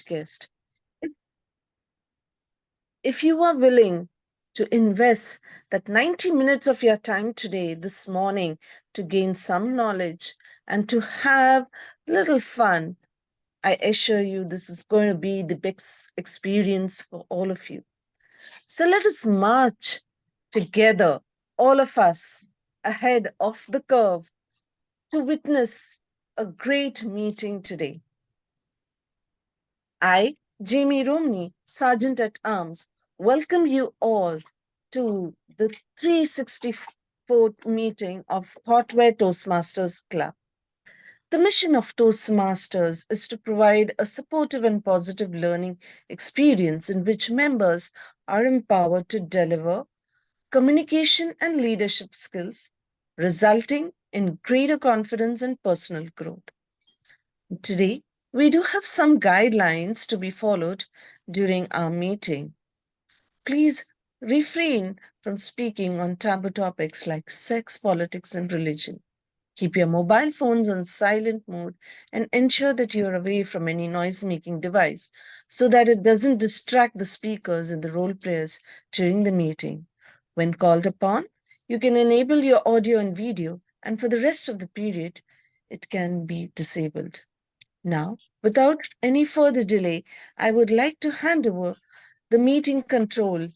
guest. If if you are willing to invest that 90 minutes of your time today, this morning, to gain some knowledge and to have little fun, I assure you this is going to be the best experience for all of you. So let us march together, all of us, ahead of the curve to witness a great meeting today. I, Jamie Romney, Sergeant at Arms, welcome you all to the 364th meeting of Thoughtware Toastmasters Club. The mission of Toastmasters is to provide a supportive and positive learning experience in which members are empowered to deliver communication and leadership skills, resulting in greater confidence and personal growth. Today, we do have some guidelines to be followed during our meeting. Please refrain from speaking on taboo topics like sex, politics, and religion. Keep your mobile phones on silent mode and ensure that you are away from any noise making device so that it doesn't distract the speakers and the role players during the meeting. When called upon, you can enable your audio and video, and for the rest of the period, it can be disabled. Now, without any further delay, I would like to hand over the meeting control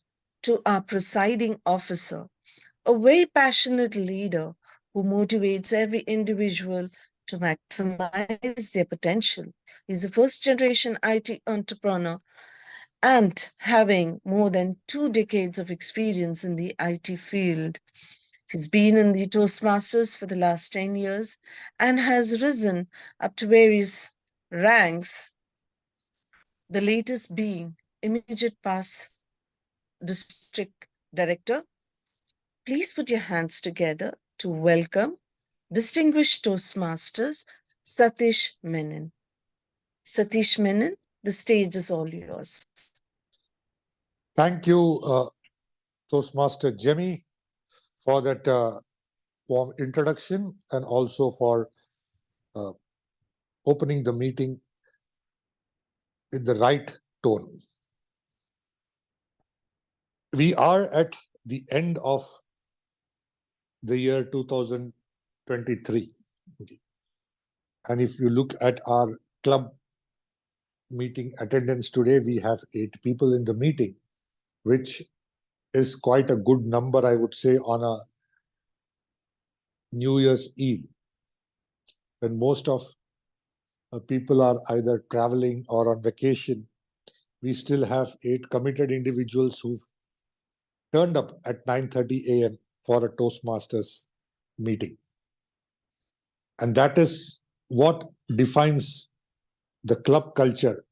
to our presiding officer, a very passionate leader who motivates every individual to maximize their potential. He's a first generation IT entrepreneur and having more than 2 decades of experience in the IT field. He's been in the Toastmasters for the last 10 years and has risen up to various ranks, the latest being Immediate Pass District Director. Please put your hands together to welcome distinguished Toastmasters Satish Menon. Satish Menon, the stage is all yours. Thank you, Toastmaster Jemmy, for that warm introduction and also for opening the meeting in the right tone. We are at the end of the year 2023. And if you look at our club meeting attendance today, we have 8 people in the meeting, which is quite a good number, I would say, on a New Year's Eve, when most of people are either traveling or on vacation. We still have 8 committed individuals who've turned up at 9:30 a.m. for a Toastmasters meeting. And that is what defines the club culture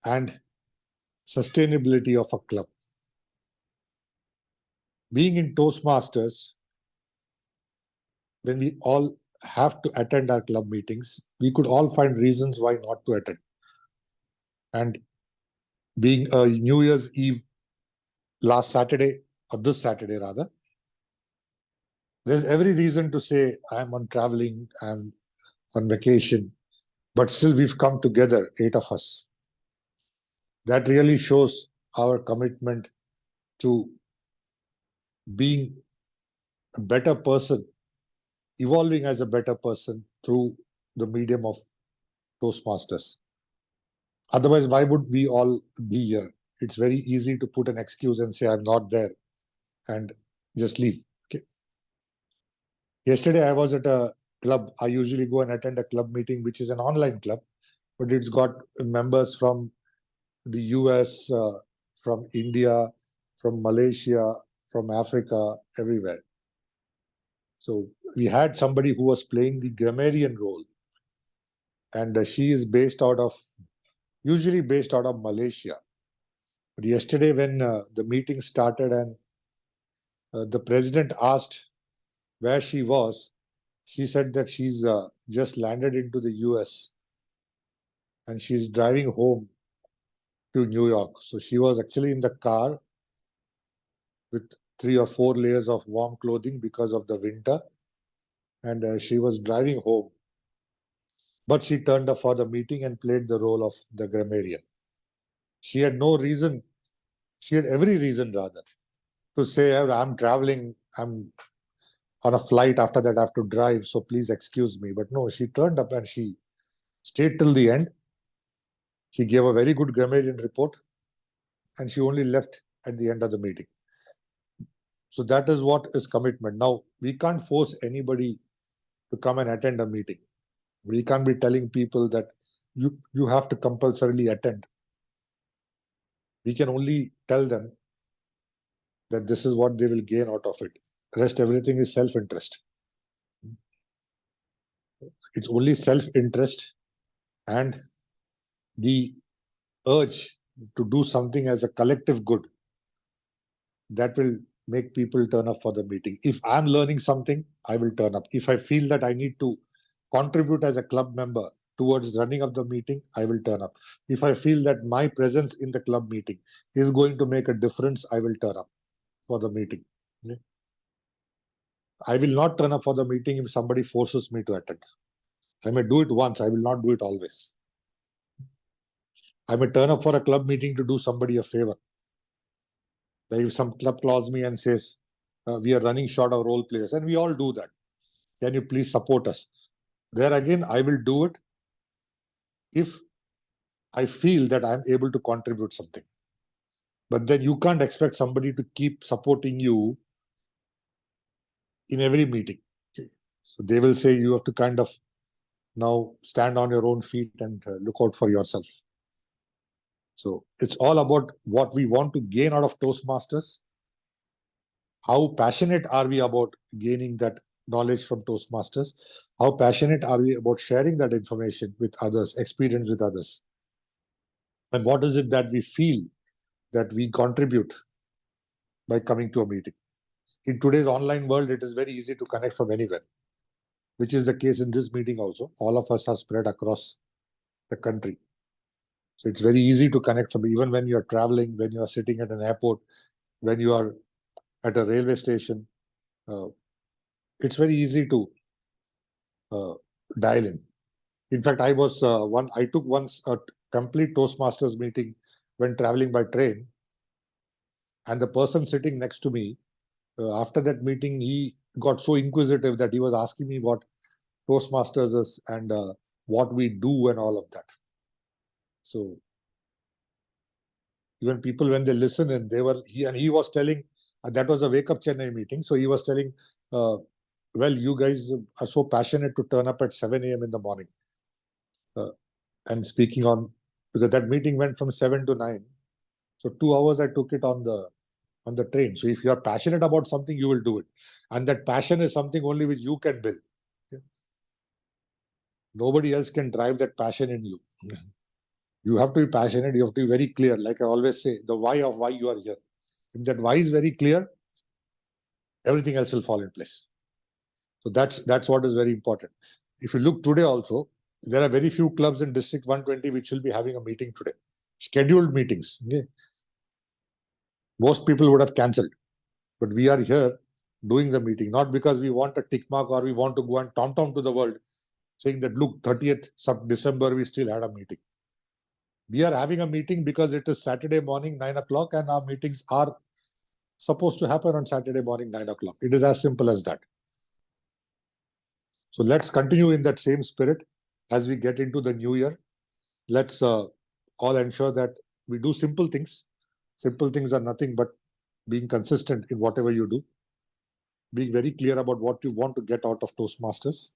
and sustainability of a club. Being in Toastmasters, when we all have to attend our club meetings, we could all find reasons why not to attend. And being a New Year's Eve last Saturday, or this Saturday rather, there's every reason to say, I'm on traveling, I'm on vacation, but still we've come together, 8 of us. That really shows our commitment to being a better person, evolving as a better person through the medium of Toastmasters. Otherwise, why would we all be here? It's very easy to put an excuse and say, I'm not there, and just leave. Okay. Yesterday, I was at a club. I usually go and attend a club meeting, which is an online club, but it's got members from the US, from India, from Malaysia, from Africa, everywhere. So we had somebody who was playing the grammarian role, and she is usually based out of Malaysia. But yesterday, when the meeting started and the president asked where she was, she said that she's just landed into the US and she's driving home to New York. So she was actually in the car with 3 or 4 layers of warm clothing because of the winter. And she was driving home. But she turned up for the meeting and played the role of the grammarian. She had no reason. She had every reason rather to say, I'm traveling, I'm on a flight, after that I have to drive, so please excuse me. But no, she turned up and she stayed till the end. She gave a very good grammarian report and she only left at the end of the meeting. So that is what is commitment. Now, we can't force anybody to come and attend a meeting. We can't be telling people that you have to compulsorily attend. We can only tell them that this is what they will gain out of it. Rest, everything is self-interest. It's only self-interest and the urge to do something as a collective good that will make people turn up for the meeting. If I'm learning something, I will turn up. If I feel that I need to contribute as a club member towards running of the meeting, I will turn up. If I feel that my presence in the club meeting is going to make a difference, I will turn up for the meeting. I will not turn up for the meeting if somebody forces me to attend. I may do it once, I will not do it always. I may turn up for a club meeting to do somebody a favor. Like if some club calls me and says, we are running short of role players, and we all do that. Can you please support us? There again, I will do it if I feel that I'm able to contribute something. But then you can't expect somebody to keep supporting you in every meeting. Okay. So they will say you have to kind of now stand on your own feet and look out for yourself. So it's all about what we want to gain out of Toastmasters. How passionate are we about gaining that knowledge from Toastmasters? How passionate are we about sharing that information with others, experience with others? And what is it that we feel that we contribute by coming to a meeting? In today's online world, it is very easy to connect from anywhere, which is the case in this meeting also. All of us are spread across the country. So it's very easy to connect from, even when you're traveling, when you are sitting at an airport, when you are at a railway station. It's very easy to dial in. In fact, I took once a complete Toastmasters meeting when traveling by train, and the person sitting next to me, after that meeting, he got so inquisitive that he was asking me what Toastmasters is and what we do and all of that. So even people, when they listen and he was telling, that was a Wake Up Chennai meeting. So he was telling, well, you guys are so passionate to turn up at 7 a.m. in the morning. And speaking on, because that meeting went from 7 to 9. So 2 hours I took it on the train. So if you are passionate about something, you will do it. And that passion is something only which you can build. Okay? Nobody else can drive that passion in you. You have to be passionate. You have to be very clear. Like I always say, the why of why you are here. If that why is very clear, everything else will fall in place. So that's what is very important. If you look today also, there are very few clubs in District 120 which will be having a meeting today. Scheduled meetings. Okay? Most people would have cancelled. But we are here doing the meeting, not because we want a tick mark or we want to go and tom-tom to the world, saying that, look, 30th December, we still had a meeting. We are having a meeting because it is Saturday morning, 9 o'clock, and our meetings are supposed to happen on Saturday morning, 9 o'clock. It is as simple as that. So let's continue in that same spirit as we get into the new year. Let's all ensure that we do simple things. Simple things are nothing but being consistent in whatever you do, being very clear about what you want to get out of Toastmasters,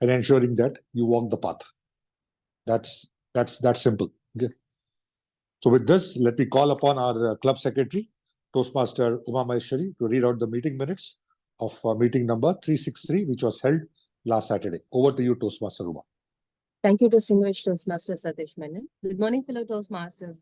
and ensuring that you walk the path. That's simple. Okay. So with this, let me call upon our club secretary, Toastmaster Uma Maheshwari, to read out the meeting minutes of meeting number 363, which was held last Saturday. Over to you, Toastmaster Uma. Thank you, distinguished Toastmaster Satish Menon. Good morning, fellow Toastmasters.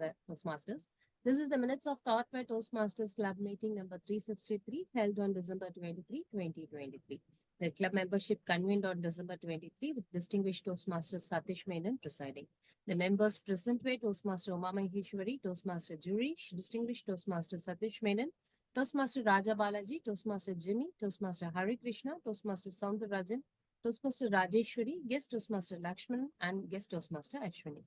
This is the minutes of Thoughtware Toastmasters Club meeting number 363 held on December 23, 2023. The club membership convened on December 23 with distinguished Toastmaster Satish Menon presiding. The members present were Toastmaster Uma Maheshwari, Toastmaster Jurish, distinguished Toastmaster Satish Menon, Toastmaster Raja Balaji, Toastmaster Jimmy, Toastmaster Hari Krishna, Toastmaster Soundarajan, Toastmaster Rajeshwari, Guest Toastmaster Lakshman, and Guest Toastmaster Ashwini.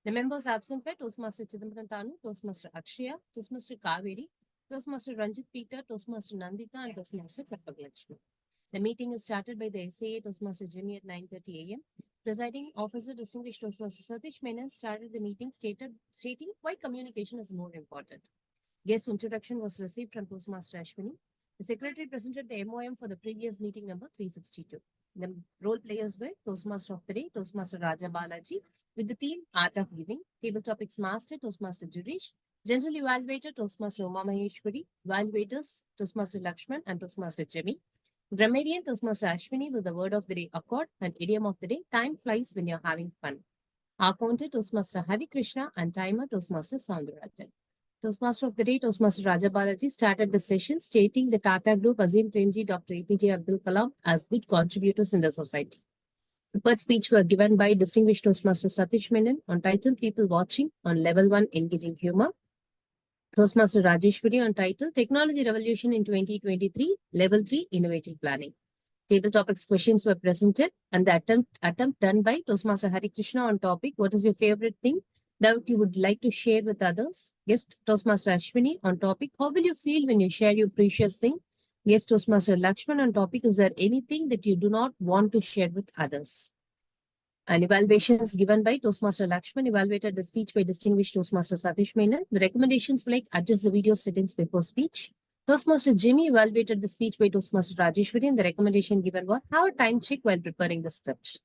The members absent were Toastmaster Chidambaram Tanu, Toastmaster Akshaya, Toastmaster Kaveri, Toastmaster Ranjit Peter, Toastmaster Nandita, and Toastmaster Kalpak Lakshmi. The meeting is started by the SAA Toastmaster Jimmy at 9:30 a.m. Presiding Officer Distinguished Toastmaster Satish Menon started the meeting stating why communication is more important. Guest introduction was received from Toastmaster Ashwini. The secretary presented the MOM for the previous meeting number 362. The role players were Toastmaster of the Day, Toastmaster Raja Balaji, with the theme Art of Giving, Table Topics Master, Toastmaster Jurish, General Evaluator, Toastmaster Uma Maheshwari, Evaluators, Toastmaster Lakshman and Toastmaster Jimmy, Grammarian, Toastmaster Ashwini with the word of the day accord and idiom of the day, time flies when you're having fun. Our counter, Toastmaster Hari Krishna and timer, Toastmaster Soundarajan. Toastmaster of the day, Toastmaster Raja Balaji, started the session stating the Tata Group, Azim Premji, Dr. APJ Abdul Kalam as good contributors in the society. Prepared speech were given by Distinguished Toastmaster Satish Menon on title People Watching on Level 1 Engaging Humor. Toastmaster Rajeshwari on title Technology Revolution in 2023, Level 3 Innovative Planning. Table topics questions were presented and the attempt done by Toastmaster Hari Krishna on topic What is your favorite thing that you would like to share with others? Guest Toastmaster Ashwini on topic How will you feel when you share your precious thing? Guest Toastmaster Lakshman on topic Is there anything that you do not want to share with others? And evaluations given by Toastmaster Lakshman evaluated the speech by Distinguished Toastmaster Satish Menon. The recommendations were like adjust the video settings before speech. Toastmaster Jimmy evaluated the speech by Toastmaster Rajeshwari and the recommendation given was have a time check while preparing the script.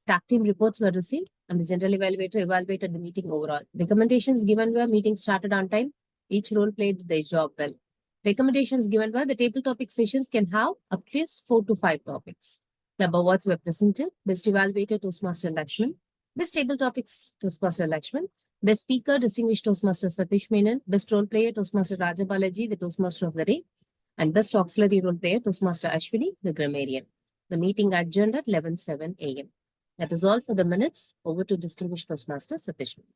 Tag team reports were received and the general evaluator evaluated the meeting overall. Recommendations given were meeting started on time. Each role played their job well. Recommendations given were the table topic sessions can have at least 4 to 5 topics. Club awards were presented. Best evaluator Toastmaster Lakshman. Best table topics Toastmaster Lakshman. Best speaker Distinguished Toastmaster Satish Menon. Best role player Toastmaster Raja Balaji, the Toastmaster of the day. And best auxiliary role player Toastmaster Ashwini, the grammarian. The meeting adjourned at 11:07 a.m. That is all for the minutes. Over to Distinguished Toastmaster Satish Menon.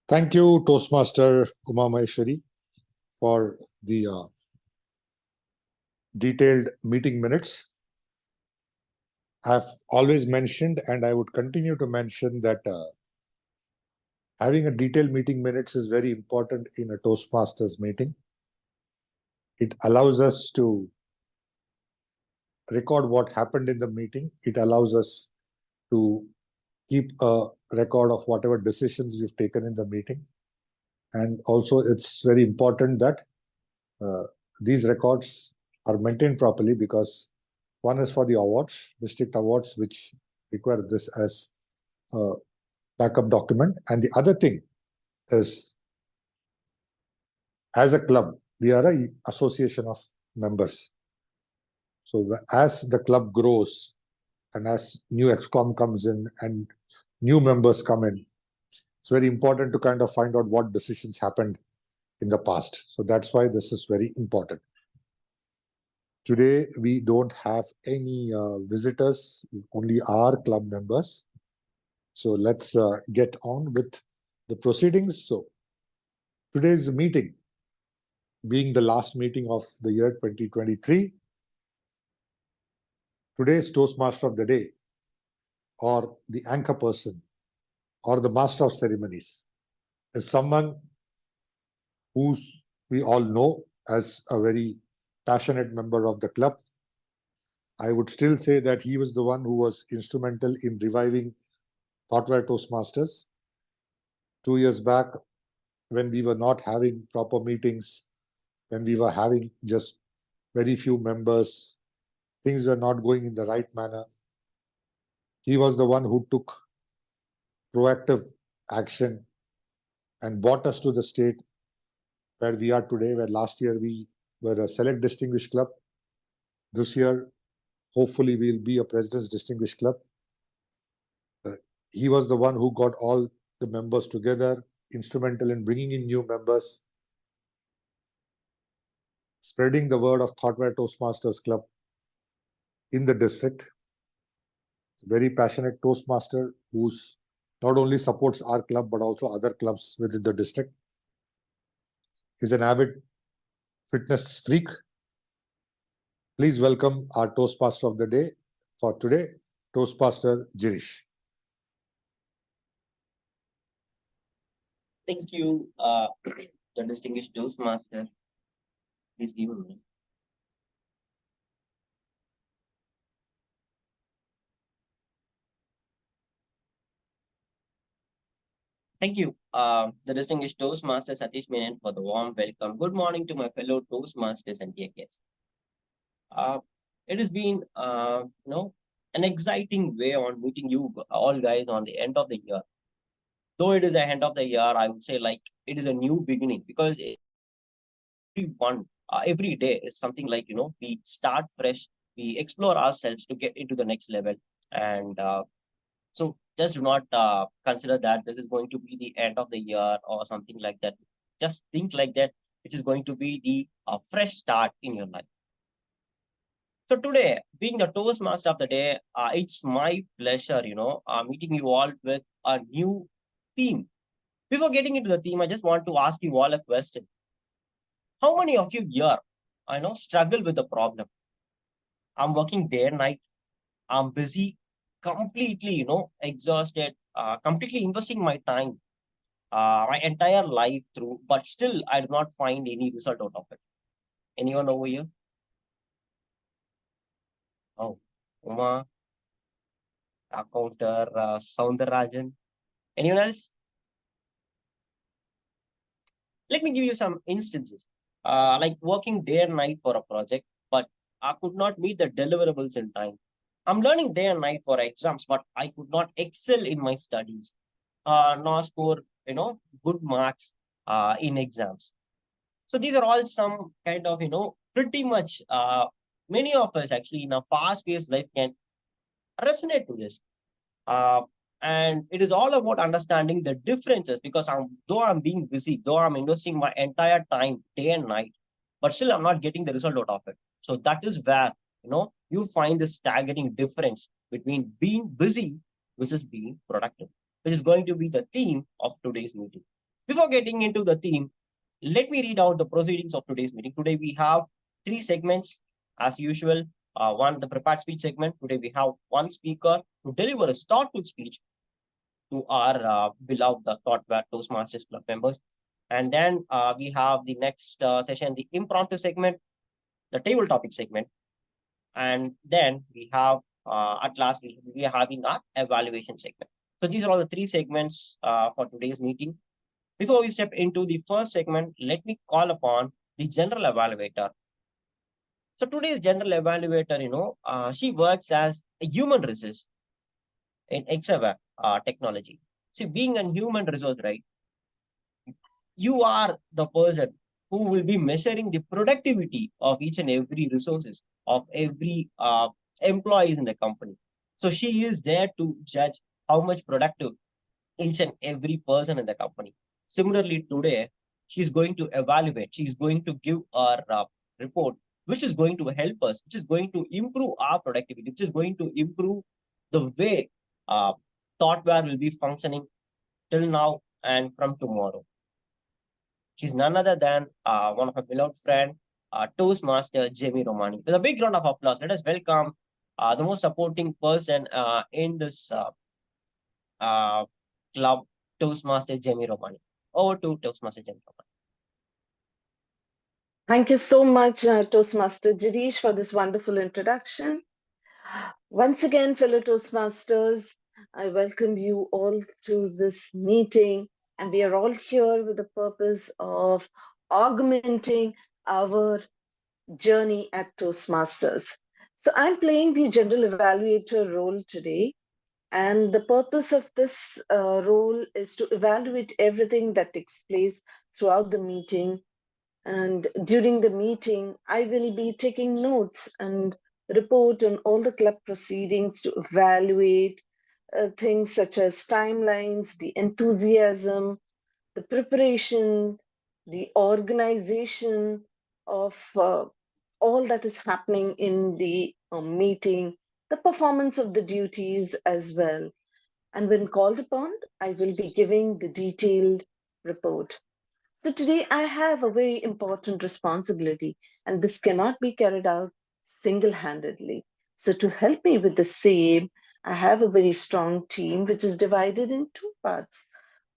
Thank you, Toastmaster Uma Maheshwari, for the detailed meeting minutes. I've always mentioned, and I would continue to mention, that having a detailed meeting minutes is very important in a Toastmasters meeting. It allows us to record what happened in the meeting. It allows us to keep a record of whatever decisions we've taken in the meeting. And also, it's very important that these records are maintained properly, because one is for the awards, district awards, which require this as a backup document. And the other thing is, as a club, we are an association of members. So as the club grows and as new ExCom comes in and new members come in, it's very important to kind of find out what decisions happened in the past. So that's why this is very important. Today, we don't have any visitors, only our club members. So let's get on with the proceedings. So today's meeting, being the last meeting of the year 2023, today's Toastmaster of the Day, or the anchor person, or the master of ceremonies, is someone who's we all know as a very passionate member of the club. I would still say that he was the one who was instrumental in reviving Thoughtware Toastmasters. 2 years back, when we were not having proper meetings, when we were having just very few members, things were not going in the right manner. He was the one who took proactive action and brought us to the state where we are today, where last year we were a select distinguished club. This year, hopefully, we'll be a President's Distinguished Club. He was the one who got all the members together, instrumental in bringing in new members, spreading the word of Thoughtware Toastmasters Club in the district. It's a very passionate Toastmaster who's not only supports our club, but also other clubs within the district. He's an avid fitness freak. Please welcome our Toastmaster of the day for today, Toastmaster Girish. Thank you, the distinguished Toastmaster. Please give a minute. Thank you, the distinguished Toastmaster Satish Menon, for the warm welcome. Good morning to my fellow Toastmasters and dear guests. It has been, an exciting way on meeting you all guys on the end of the year. Though it is the end of the year, I would say like it is a new beginning because every day is something like we start fresh, we explore ourselves to get into the next level, and so just do not consider that this is going to be the end of the year or something like that. Just think like that, which is going to be the fresh start in your life. So today, being the Toastmaster of the day, it's my pleasure, meeting you all with a new theme. Before getting into the theme, I just want to ask you all a question. How many of you here, struggle with the problem? I'm working day and night. I'm busy, completely, exhausted, completely investing my time, my entire life through, but still I do not find any result out of it. Anyone over here? Oh, Uma, accounter, Soundarajan. Anyone else? Let me give you some instances. Like working day and night for a project, but I could not meet the deliverables in time. I'm learning day and night for exams, but I could not excel in my studies, nor score, good marks in exams. So these are all some kind of, pretty much many of us actually in a fast-paced life can resonate to this. Uh, and it is all about understanding the differences because though I'm being busy, though I'm investing my entire time day and night, but still I'm not getting the result out of it. So that is where you find the staggering difference between being busy versus being productive, which is going to be the theme of today's meeting. Before getting into the theme, let me read out the proceedings of today's meeting. Today we have three segments as usual. One, the prepared speech segment. Today we have one speaker to deliver a thoughtful speech to our beloved Thoughtware Toastmasters Club members. And then we have the next session, the impromptu segment, the table topic segment. And then we have, at last, we are having our evaluation segment. So these are all the three segments for today's meeting. Before we step into the first segment, let me call upon the general evaluator. So today's general evaluator, she works as a human resource in Excel technology. See, being a human resource, right? You are the person who will be measuring the productivity of each and every resources of every employees in the company. So she is there to judge how much productive each and every person in the company. Similarly, today, she's going to evaluate, she's going to give our report, which is going to help us, which is going to improve our productivity, which is going to improve the way Thoughtware will be functioning till now and from tomorrow. She's none other than one of our beloved friend, Toastmaster Jamie Romani. With a big round of applause, let us welcome the most supporting person in this club, Toastmaster Jamie Romani. Over to Toastmaster Jamie Romani. Thank you so much, Toastmaster Girish, for this wonderful introduction. Once again, fellow Toastmasters, I welcome you all to this meeting, and we are all here with the purpose of augmenting our journey at Toastmasters. So I'm playing the general evaluator role today, and the purpose of this role is to evaluate everything that takes place throughout the meeting. And during the meeting, I will be taking notes and report on all the club proceedings to evaluate things such as timelines, the enthusiasm, the preparation, the organization of all that is happening in the meeting, the performance of the duties as well. And when called upon, I will be giving the detailed report. So today I have a very important responsibility, and this cannot be carried out single-handedly. So to help me with the same, I have a very strong team which is divided in two parts.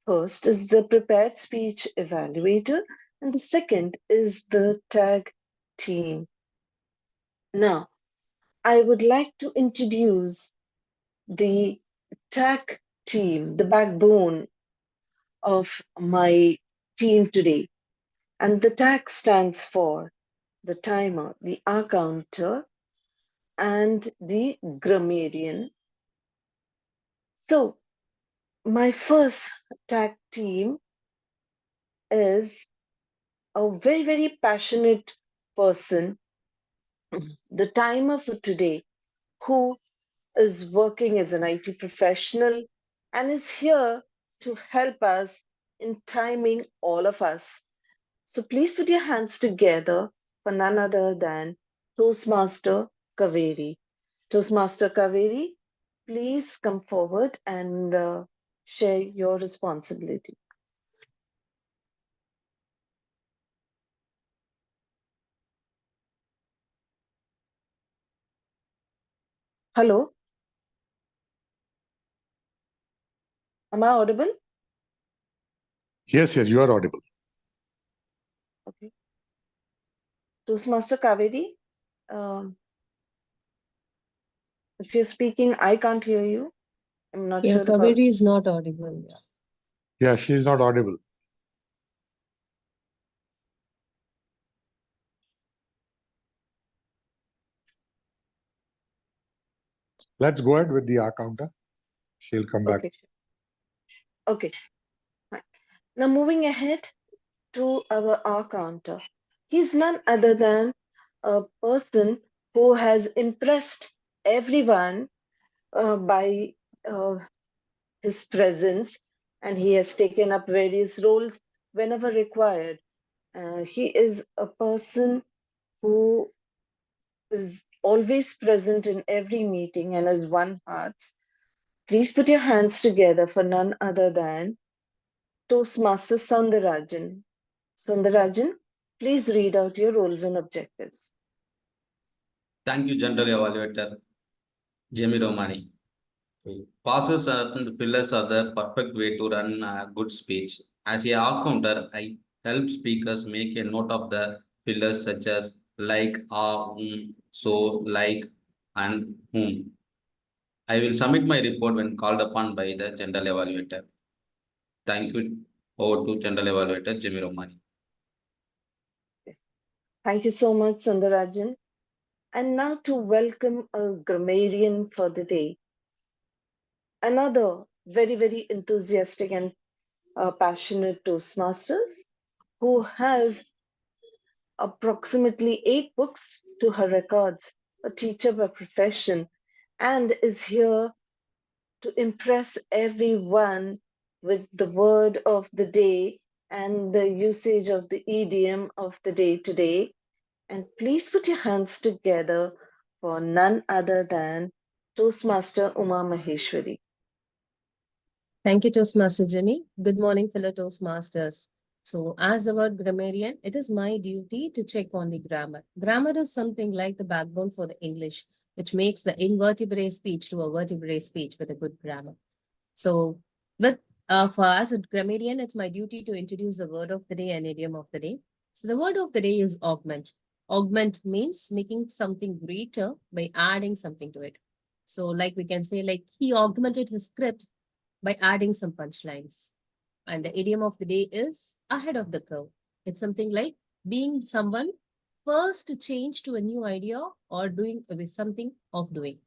First is the prepared speech evaluator, and the second is the tag team. Now, I would like to introduce the tag team, the backbone of my team today. And the tag stands for the timer, the hour counter, and the grammarian. So, my first tag team is a very, very passionate person, the timer for today, who is working as an IT professional and is here to help us in timing all of us. So please put your hands together for none other than Toastmaster Kaveri. Toastmaster Kaveri, please come forward and share your responsibility. Hello, am I audible? Yes, you are audible. Okay. Toastmaster Kaveri, if you're speaking, I can't hear you. I'm not Yeah, sure about. Kaveri is not audible. Yeah. Yeah, she is not audible. Let's go ahead with the hour counter. She'll come back. Okay. Okay. Fine. Now moving ahead to our hour counter. He's none other than a person who has impressed everyone by his presence, and he has taken up various roles whenever required. He is a person who is always present in every meeting and has won hearts. Please put your hands together for none other than Toastmaster Soundarajan. Soundarajan, please read out your roles and objectives. Thank you, General Evaluator Jamie Romani. Pauses and fillers are the perfect way to run a good speech. As a counter, I help speakers make a note of the fillers such as like, so, like, and whom. I will submit my report when called upon by the General Evaluator. Thank you. Over to General Evaluator Jamie Romani. Yes. Thank you so much, Soundarajan. And now to welcome a grammarian for the day. Another very, very enthusiastic and passionate Toastmasters who has approximately 8 books to her records, a teacher by profession, and is here to impress everyone with the word of the day and the usage of the idiom of the day today. And please put your hands together for none other than Toastmaster Uma Maheshwari. Thank you, Toastmaster Jimmy. Good morning, fellow Toastmasters. So, as the word grammarian, it is my duty to check on the grammar. Grammar is something like the backbone for the English, which makes the invertebrate speech to a vertebrate speech with a good grammar. So, for as a grammarian, it's my duty to introduce the word of the day and idiom of the day. So, the word of the day is augment. Augment means making something greater by adding something to it. So, like we can say, like he augmented his script by adding some punchlines. And the idiom of the day is ahead of the curve. It's something like being someone first to change to a new idea or doing with something of doing.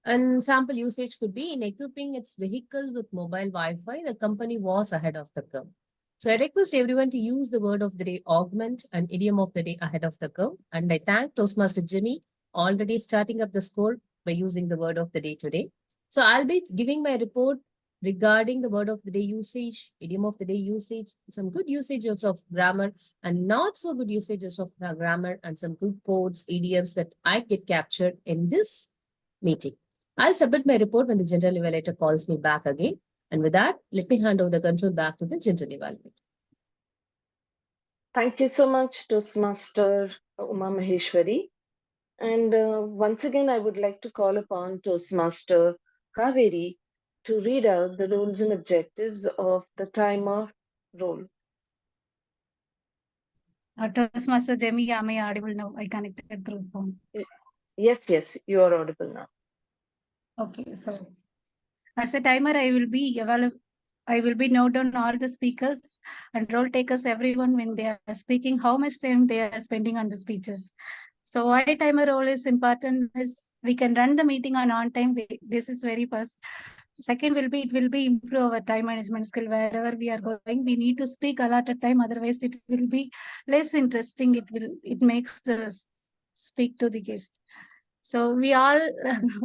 And sample usage could be in equipping its vehicle with mobile Wi-Fi, the company was ahead of the curve. So I request everyone to use the word of the day augment and idiom of the day ahead of the curve. And I thank Toastmaster Jimmy already starting up the score by using the word of the day today. So I'll be giving my report regarding the word of the day usage, idiom of the day usage, some good usages of grammar and not so good usages of grammar, and some good codes, idioms that I get captured in this meeting. I'll submit my report when the general evaluator calls me back again. And with that, let me hand over the control back to the general evaluator. Thank you so much, Toastmaster Uma Maheshwari. And once again, I would like to call upon Toastmaster Kaveri to read out the rules and objectives of the timer role. Toastmaster Jamie, am I audible now? I connected through phone. Yes, you are audible now. Okay, so as a timer, I will be note down all the speakers and role takers, everyone when they are speaking, how much time they are spending on the speeches. So why timer role is important is we can run the meeting on time. This is very first. Second it will be improve our time management skill wherever we are going. We need to speak a lot of time, otherwise it will be less interesting. It makes the speak to the guest. So we all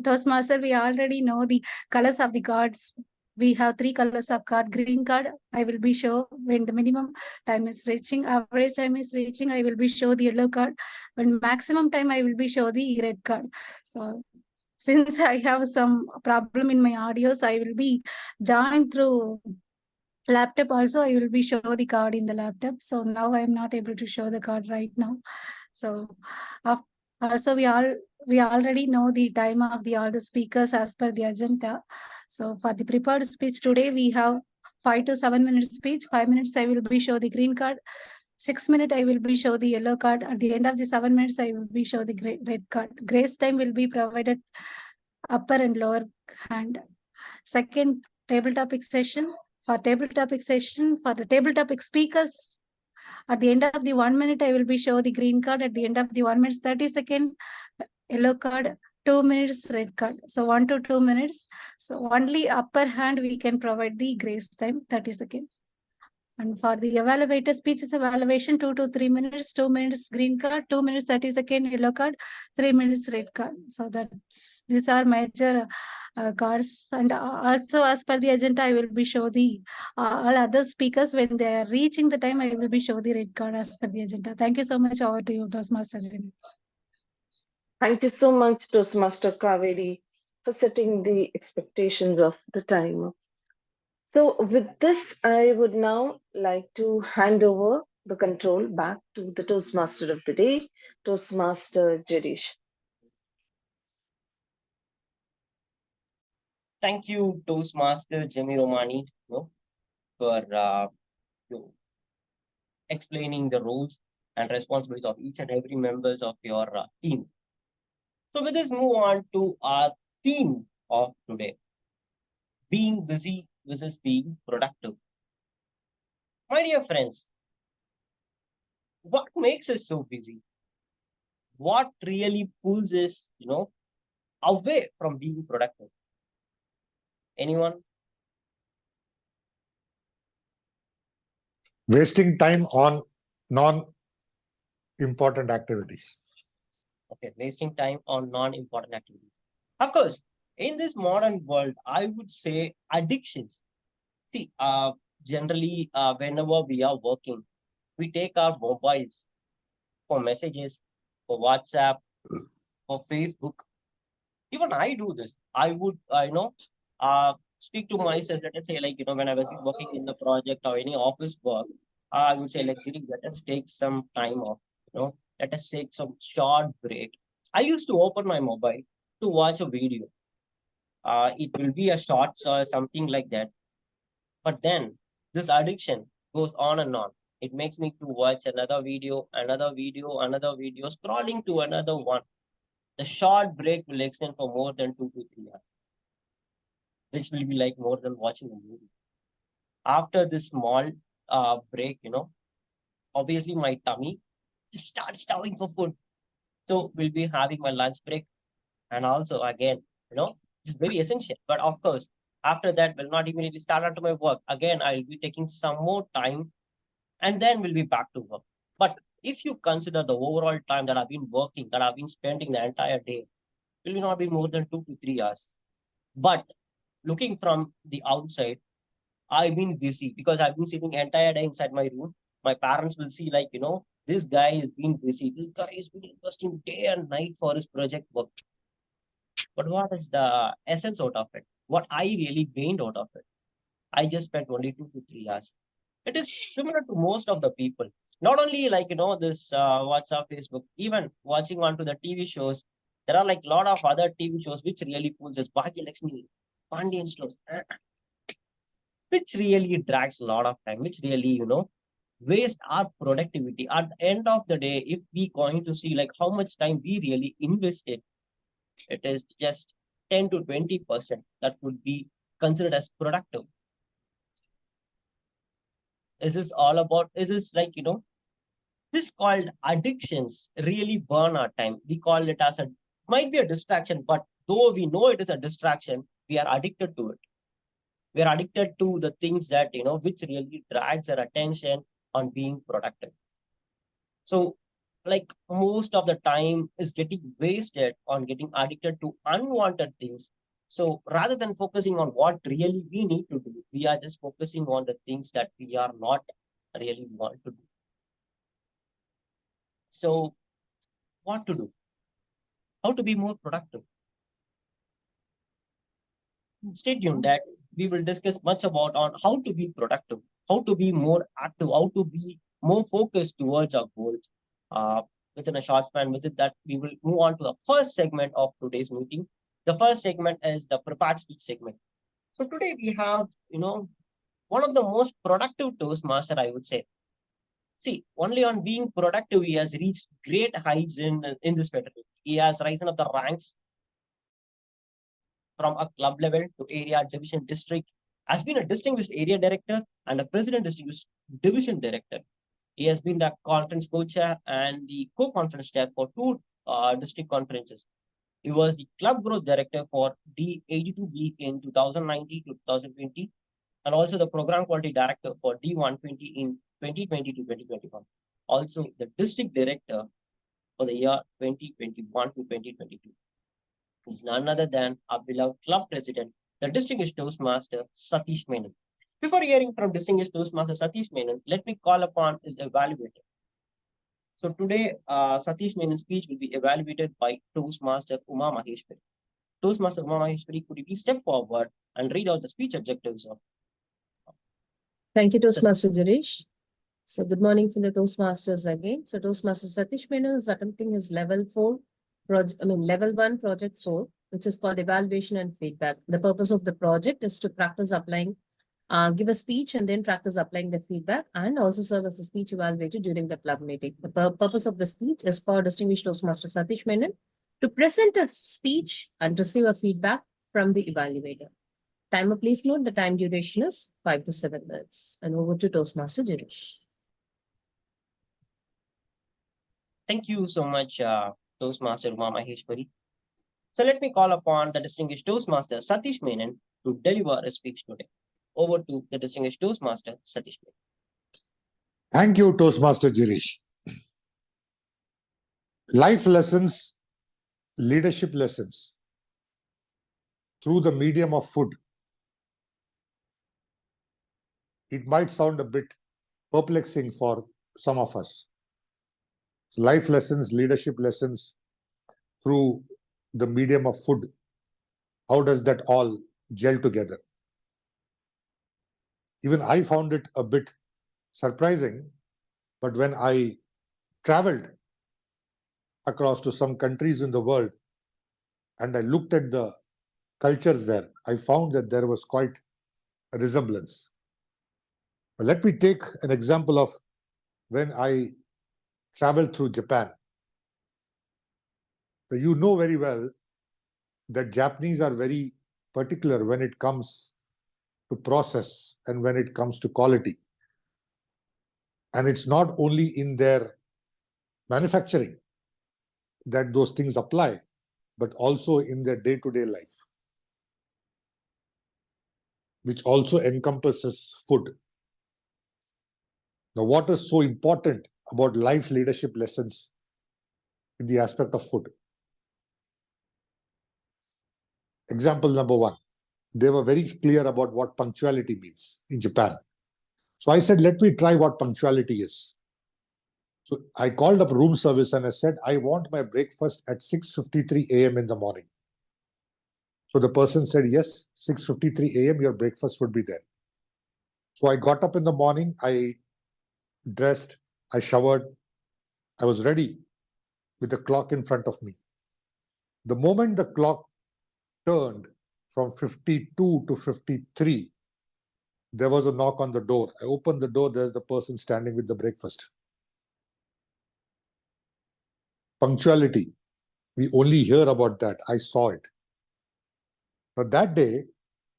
Toastmaster, we already know the colors of the cards. We have 3 colors of card. Green card, I will be show when the minimum time is reaching, average time is reaching, I will be show the yellow card. When maximum time, I will be show the red card. So since I have some problem in my audios, I will be joined through laptop also. I will be show the card in the laptop. So now I am not able to show the card right now. So also we already know the time of all the speakers as per the agenda. So for the prepared speech today, we have 5 to 7 minutes speech. 5 minutes I will be show the green card. 6 minutes I will be show the yellow card. At the end of the 7 minutes, I will be show the red card. Grace time will be provided upper and lower hand. Second, table topic session. For table topic session, for the table topic speakers, at the end of the 1 minute, I will be show the green card. At the end of the 1 minute, 30 second, yellow card, 2 minutes, red card. So 1 to 2 minutes. So only upper hand, we can provide the grace time, 30 second. And for the evaluator speeches evaluation, 2 to 3 minutes, 2 minutes green card, 2 minutes 30 second yellow card, 3 minutes red card. So these are major cards. And also as per the agenda, I will be show the all other speakers when they are reaching the time. I will be show the red card as per the agenda. Thank you so much. Over to you, Toastmaster Jimmy. Thank you so much, Toastmaster Kaveri, for setting the expectations of the timer. So with this, I would now like to hand over the control back to the Toastmaster of the day, Toastmaster Jirish. Thank you, Toastmaster Jimmy Romani, for explaining the roles and responsibilities of each and every members of your team. So with this, move on to our theme of today: being busy versus being productive. My dear friends, what makes us so busy? What really pulls us, away from being productive? Anyone? Wasting time on non-important activities. Okay, wasting time on non-important activities. Of course, in this modern world, I would say addictions. See, generally, whenever we are working, we take our mobiles for messages, for WhatsApp, for Facebook. Even I do this. I would, speak to myself. Let us say, when I was working in the project or any office work, I would say, Jiri, let us take some time off. Let us take some short break. I used to open my mobile to watch a video. It will be a shorts or something like that. But then this addiction goes on and on. It makes me to watch another video, scrolling to another one. The short break will extend for more than 2 to 3 hours, which will be like more than watching a movie. After this small break, obviously my tummy starts starving for food. So we'll be having my lunch break. And also again, it's very essential. But of course, after that, will not immediately start onto my work. Again, I'll be taking some more time and then we'll be back to work. But if you consider the overall time that I've been working, that I've been spending the entire day, it will not be more than 2 to 3 hours. But looking from the outside, I've been busy because I've been sitting entire day inside my room. My parents will see this guy is being busy. This guy is been investing day and night for his project work. But what is the essence out of it? What I really gained out of it? I just spent only 2 to 3 hours. It is similar to most of the people. Not only like, this WhatsApp, Facebook, even watching onto the TV shows, there are like a lot of other TV shows which really pulls us, Bhagya Lakshmi, Pandian stores, which really drags a lot of time, which really, waste our productivity. At the end of the day, if we going to see like how much time we really invested, it is just 10 to 20% that would be considered as productive. Is this all about, is this like, this called addictions really burn our time. We call it as might be a distraction, but though we know it is a distraction, we are addicted to it. We are addicted to the things that, which really drags our attention on being productive. So like most of the time is getting wasted on getting addicted to unwanted things. So rather than focusing on what really we need to do, we are just focusing on the things that we are not really want to do. So what to do? How to be more productive? Stay tuned that we will discuss much about on how to be productive, how to be more active, how to be more focused towards our goals. Within a short span, within that, we will move on to the first segment of today's meeting. The first segment is the prepared speech segment. So today we have, one of the most productive Toastmaster, I would say. See, only on being productive, he has reached great heights in this federation. He has risen up the ranks from a club level to area, division, district, has been a distinguished area director and a president distinguished division director. He has been the conference co-chair and the co-conference chair for two district conferences. He was the club growth director for D82B in 2019 to 2020, and also the program quality director for D120 in 2020 to 2021. Also the district director for the year 2021 to 2022. Is none other than our beloved club president, the distinguished Toastmaster Satish Menon. Before hearing from distinguished Toastmaster Satish Menon, let me call upon his evaluator. So today, Satish Menon's speech will be evaluated by Toastmaster Uma Maheshwari. Toastmaster Uma Maheshwari, could you please step forward and read out the speech objectives of? Thank you, Toastmaster Girish. So good morning, fellow Toastmasters again. So Toastmaster Satish Menon is attempting his level 1 project 4, which is called evaluation and feedback. The purpose of the project is to practice applying, give a speech and then practice applying the feedback, and also serve as a speech evaluator during the club meeting. The purpose of the speech is for distinguished Toastmaster Satish Menon to present a speech and receive a feedback from the evaluator. Timer, please note the time duration is 5 to 7 minutes. And over to Toastmaster Girish. Thank you so much, Toastmaster Uma Maheshwari. So let me call upon the distinguished Toastmaster Satish Menon to deliver a speech today. Over to the distinguished Toastmaster Satish Menon. Thank you, Toastmaster Girish. Life lessons, leadership lessons through the medium of food. It might sound a bit perplexing for some of us. Life lessons, leadership lessons through the medium of food. How does that all gel together? Even I found it a bit surprising, but when I traveled across to some countries in the world and I looked at the cultures there, I found that there was quite a resemblance. But let me take an example of when I traveled through Japan. So you know very well that Japanese are very particular when it comes to process and when it comes to quality. And it's not only in their manufacturing that those things apply, but also in their day-to-day life, which also encompasses food. Now, what is so important about life leadership lessons in the aspect of food? Example number one, they were very clear about what punctuality means in Japan. So I said, let me try what punctuality is. So I called up room service and I said, I want my breakfast at 6:53 a.m. in the morning. So the person said, yes, 6:53 a.m. your breakfast would be there. So I got up in the morning, I dressed, I showered. I was ready with the clock in front of me. The moment the clock turned from 52 to 53, there was a knock on the door. I opened the door. There's the person standing with the breakfast. Punctuality. We only hear about that. I saw it. But that day,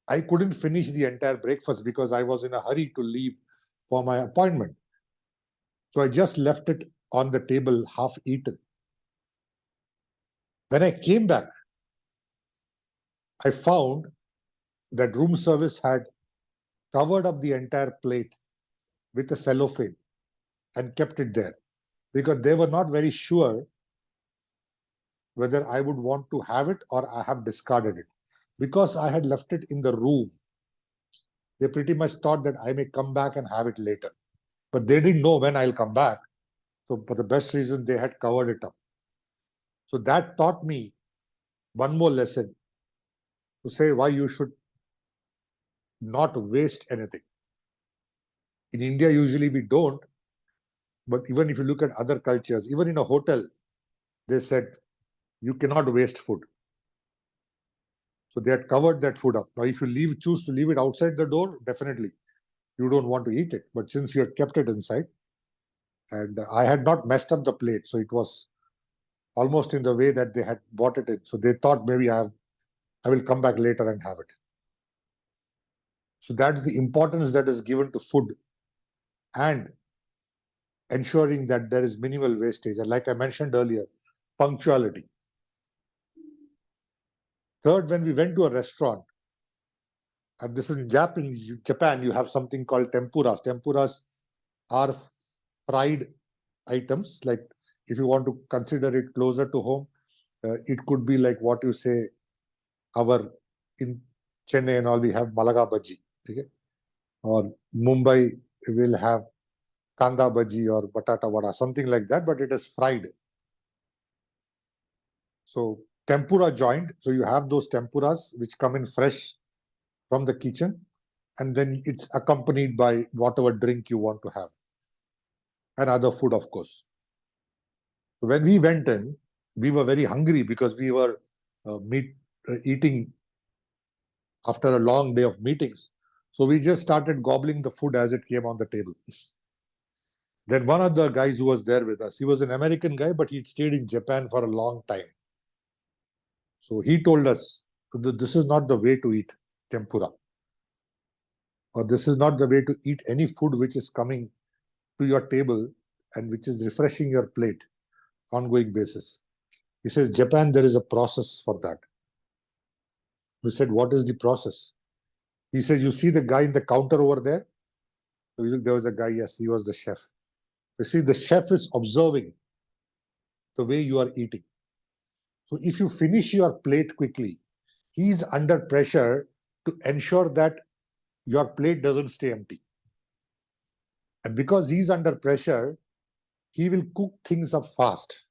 I couldn't finish the entire breakfast because I was in a hurry to leave for my appointment. So I just left it on the table half eaten. When I came back, I found that room service had covered up the entire plate with a cellophane and kept it there because they were not very sure whether I would want to have it or I have discarded it. Because I had left it in the room, they pretty much thought that I may come back and have it later. But they didn't know when I'll come back. So for the best reason, they had covered it up. So that taught me one more lesson to say why you should not waste anything. In India, usually we don't. But even if you look at other cultures, even in a hotel, they said, you cannot waste food. So they had covered that food up. Now, if you choose to leave it outside the door, definitely you don't want to eat it. But since you had kept it inside, and I had not messed up the plate, so it was almost in the way that they had bought it in. So they thought maybe I will come back later and have it. So that's the importance that is given to food and ensuring that there is minimal wastage. And like I mentioned earlier, punctuality. Third, when we went to a restaurant, and this is in Japan, you have something called tempuras. Tempuras are fried items. Like if you want to consider it closer to home, it could be like what you say, in Chennai and all, we have malaga bhaji. Okay? Or Mumbai will have kanda bhaji or batata vada, something like that, but it is fried. So tempura joined. So you have those tempuras which come in fresh from the kitchen, and then it's accompanied by whatever drink you want to have and other food, of course. So when we went in, we were very hungry because we were eating after a long day of meetings. So we just started gobbling the food as it came on the table. Then one of the guys who was there with us, he was an American guy, but he'd stayed in Japan for a long time. So he told us that this is not the way to eat tempura, or this is not the way to eat any food which is coming to your table and which is refreshing your plate on ongoing basis. He says, Japan, there is a process for that. We said, what is the process? He said, you see the guy in the counter over there? So we looked, there was a guy, yes, he was the chef. So see, the chef is observing the way you are eating. So if you finish your plate quickly, he's under pressure to ensure that your plate doesn't stay empty. And because he's under pressure, he will cook things up fast.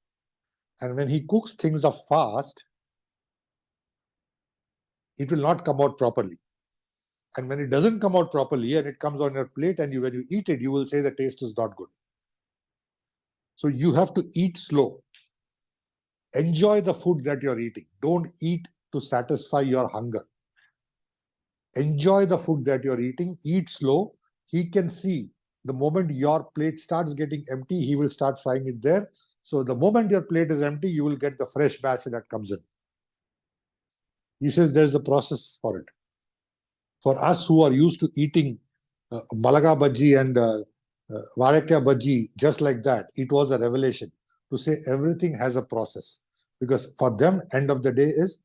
And when he cooks things up fast, it will not come out properly. And when it doesn't come out properly and it comes on your plate and when you eat it, you will say the taste is not good. So you have to eat slow. Enjoy the food that you're eating. Don't eat to satisfy your hunger. Enjoy the food that you're eating. Eat slow. He can see the moment your plate starts getting empty, he will start frying it there. So the moment your plate is empty, you will get the fresh batch that comes in. He says there's a process for it. For us who are used to eating malaga bhaji and varekya bhaji just like that, it was a revelation to say everything has a process. Because for them, end of the day is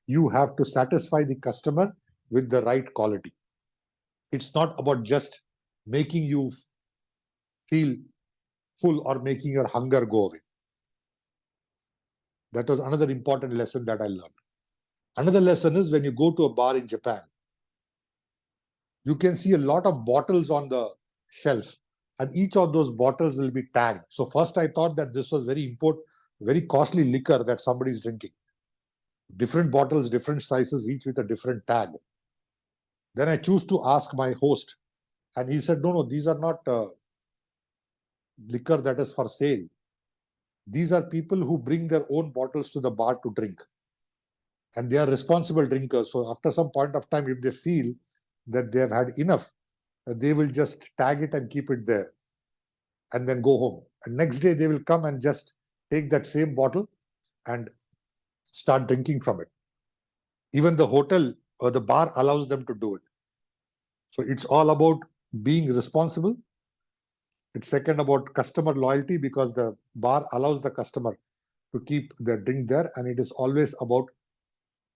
you have to satisfy the customer with the right quality. It's not about just making you feel full or making your hunger go away. That was another important lesson that I learned. Another lesson is when you go to a bar in Japan, you can see a lot of bottles on the shelf, and each of those bottles will be tagged. So first I thought that this was very costly liquor that somebody is drinking. Different bottles, different sizes, each with a different tag. Then I choose to ask my host, and he said, no, these are not liquor that is for sale. These are people who bring their own bottles to the bar to drink. And they are responsible drinkers. So after some point of time, if they feel that they have had enough, they will just tag it and keep it there and then go home. And next day, they will come and just take that same bottle and start drinking from it. Even the hotel or the bar allows them to do it. So it's all about being responsible. It's second about customer loyalty, because the bar allows the customer to keep their drink there. And it is always about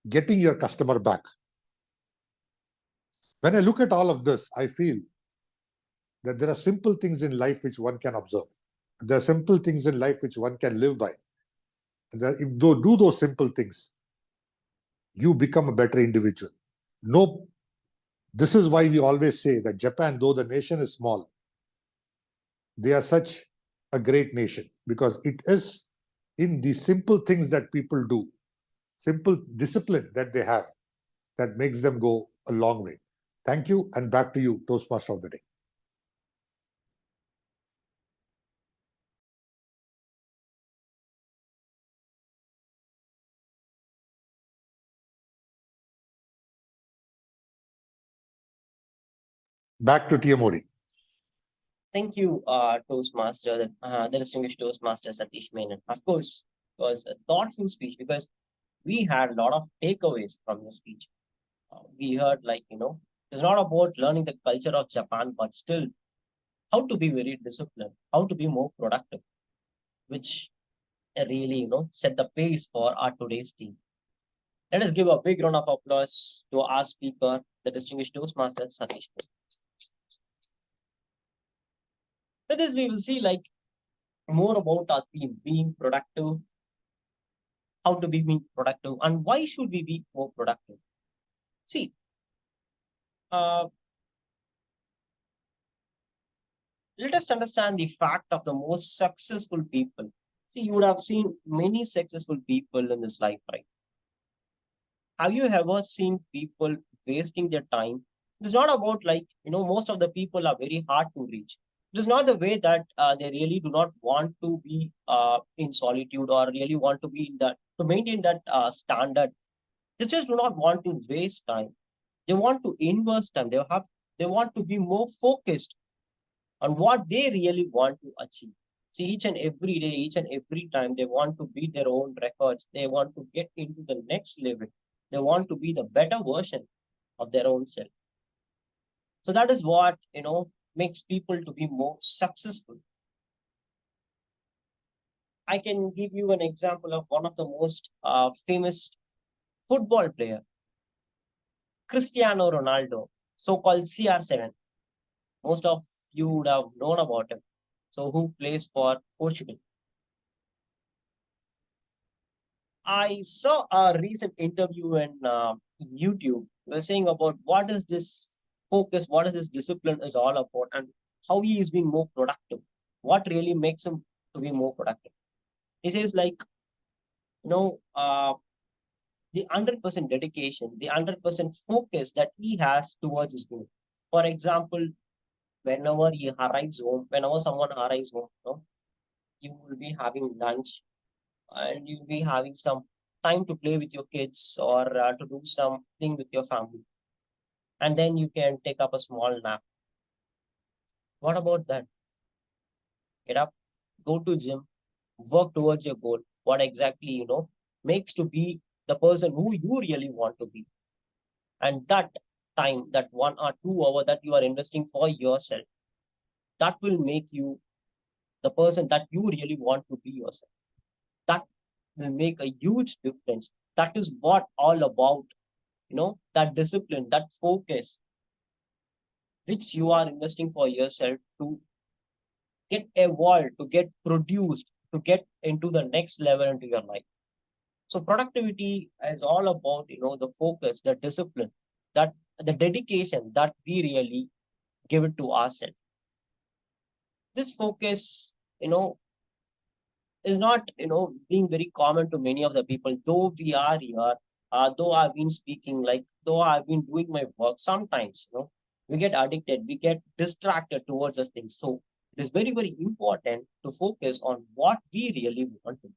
getting your customer back. When I look at all of this, I feel that there are simple things in life which one can observe. There are simple things in life which one can live by. And that if you do those simple things, you become a better individual. No, this is why we always say that Japan, though the nation is small, they are such a great nation, because it is in the simple things that people do, simple discipline that they have, that makes them go a long way. Thank you, and back to you, Toastmaster of the Day. Back to TMOD. Thank you, Toastmaster, the distinguished Toastmaster Satish Menon. Of course, it was a thoughtful speech because we had a lot of takeaways from your speech. We heard, like, it's not about learning the culture of Japan, but still how to be very disciplined, how to be more productive, which really, set the pace for our today's team. Let us give a big round of applause to our speaker, the distinguished Toastmaster Satish. With this, we will see like more about our theme, being productive, how to be being productive, and why should we be more productive. See, let us understand the fact of the most successful people. See, you would have seen many successful people in this life, right? Have you ever seen people wasting their time? It's not about like, most of the people are very hard to reach. It is not the way that they really do not want to be in solitude, or really want to be in that, to maintain that standard. They just do not want to waste time. They want to invest time. They want to be more focused on what they really want to achieve. See, each and every day, each and every time, they want to beat their own records. They want to get into the next level. They want to be the better version of their own self. So that is what, makes people to be more successful. I can give you an example of one of the most famous football player, Cristiano Ronaldo, so-called CR7. Most of you would have known about him. So who plays for Portugal? I saw a recent interview in YouTube. They were saying about what is this focus, what is this discipline is all about, and how he is being more productive. What really makes him to be more productive? He says like, the 100% dedication, the 100% focus that he has towards his goal. For example, whenever he arrives home, whenever someone arrives home, you will be having lunch, and you'll be having some time to play with your kids, or to do something with your family. And then you can take up a small nap. What about that? Get up, go to gym, work towards your goal. What exactly, makes to be the person who you really want to be. And that time, that 1 or 2 hour that you are investing for yourself, that will make you the person that you really want to be yourself. That will make a huge difference. That is what all about, that discipline, that focus, which you are investing for yourself to get evolved, to get produced, to get into the next level into your life. So productivity is all about, the focus, the discipline, that the dedication that we really give it to ourselves. This focus, is not, being very common to many of the people, though we are here, though I've been speaking, like, though I've been doing my work, sometimes, we get addicted, we get distracted towards those things. So it is very, very important to focus on what we really want to do.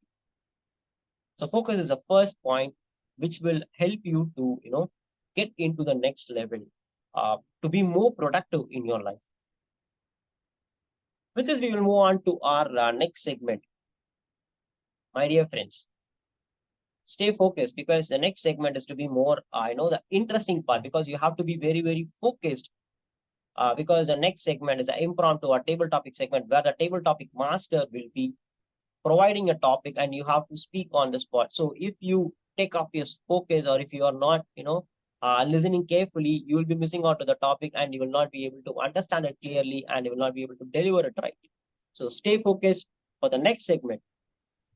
So focus is the first point which will help you to, get into the next level, to be more productive in your life. With this, we will move on to our next segment. My dear friends, stay focused, because the next segment is to be more, the interesting part, because you have to be very, very focused. Because the next segment is the impromptu or table topic segment, where the table topic master will be providing a topic and you have to speak on the spot. So if you take off your focus, or if you are not, listening carefully, you will be missing out to the topic and you will not be able to understand it clearly and you will not be able to deliver it right. So stay focused for the next segment.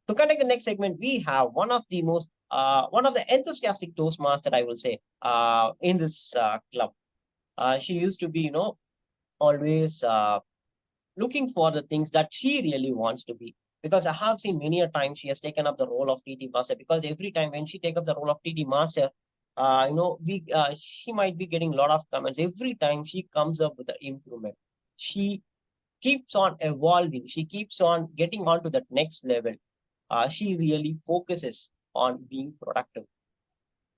To conduct the next segment, we have one of the enthusiastic Toastmaster, I will say, in this club. She used to be, always looking for the things that she really wants to be. Because I have seen many a time she has taken up the role of TT master. Because every time when she takes up the role of TT master, she might be getting a lot of comments. Every time she comes up with the improvement, she keeps on evolving. She keeps on getting on to that next level. She really focuses on being productive.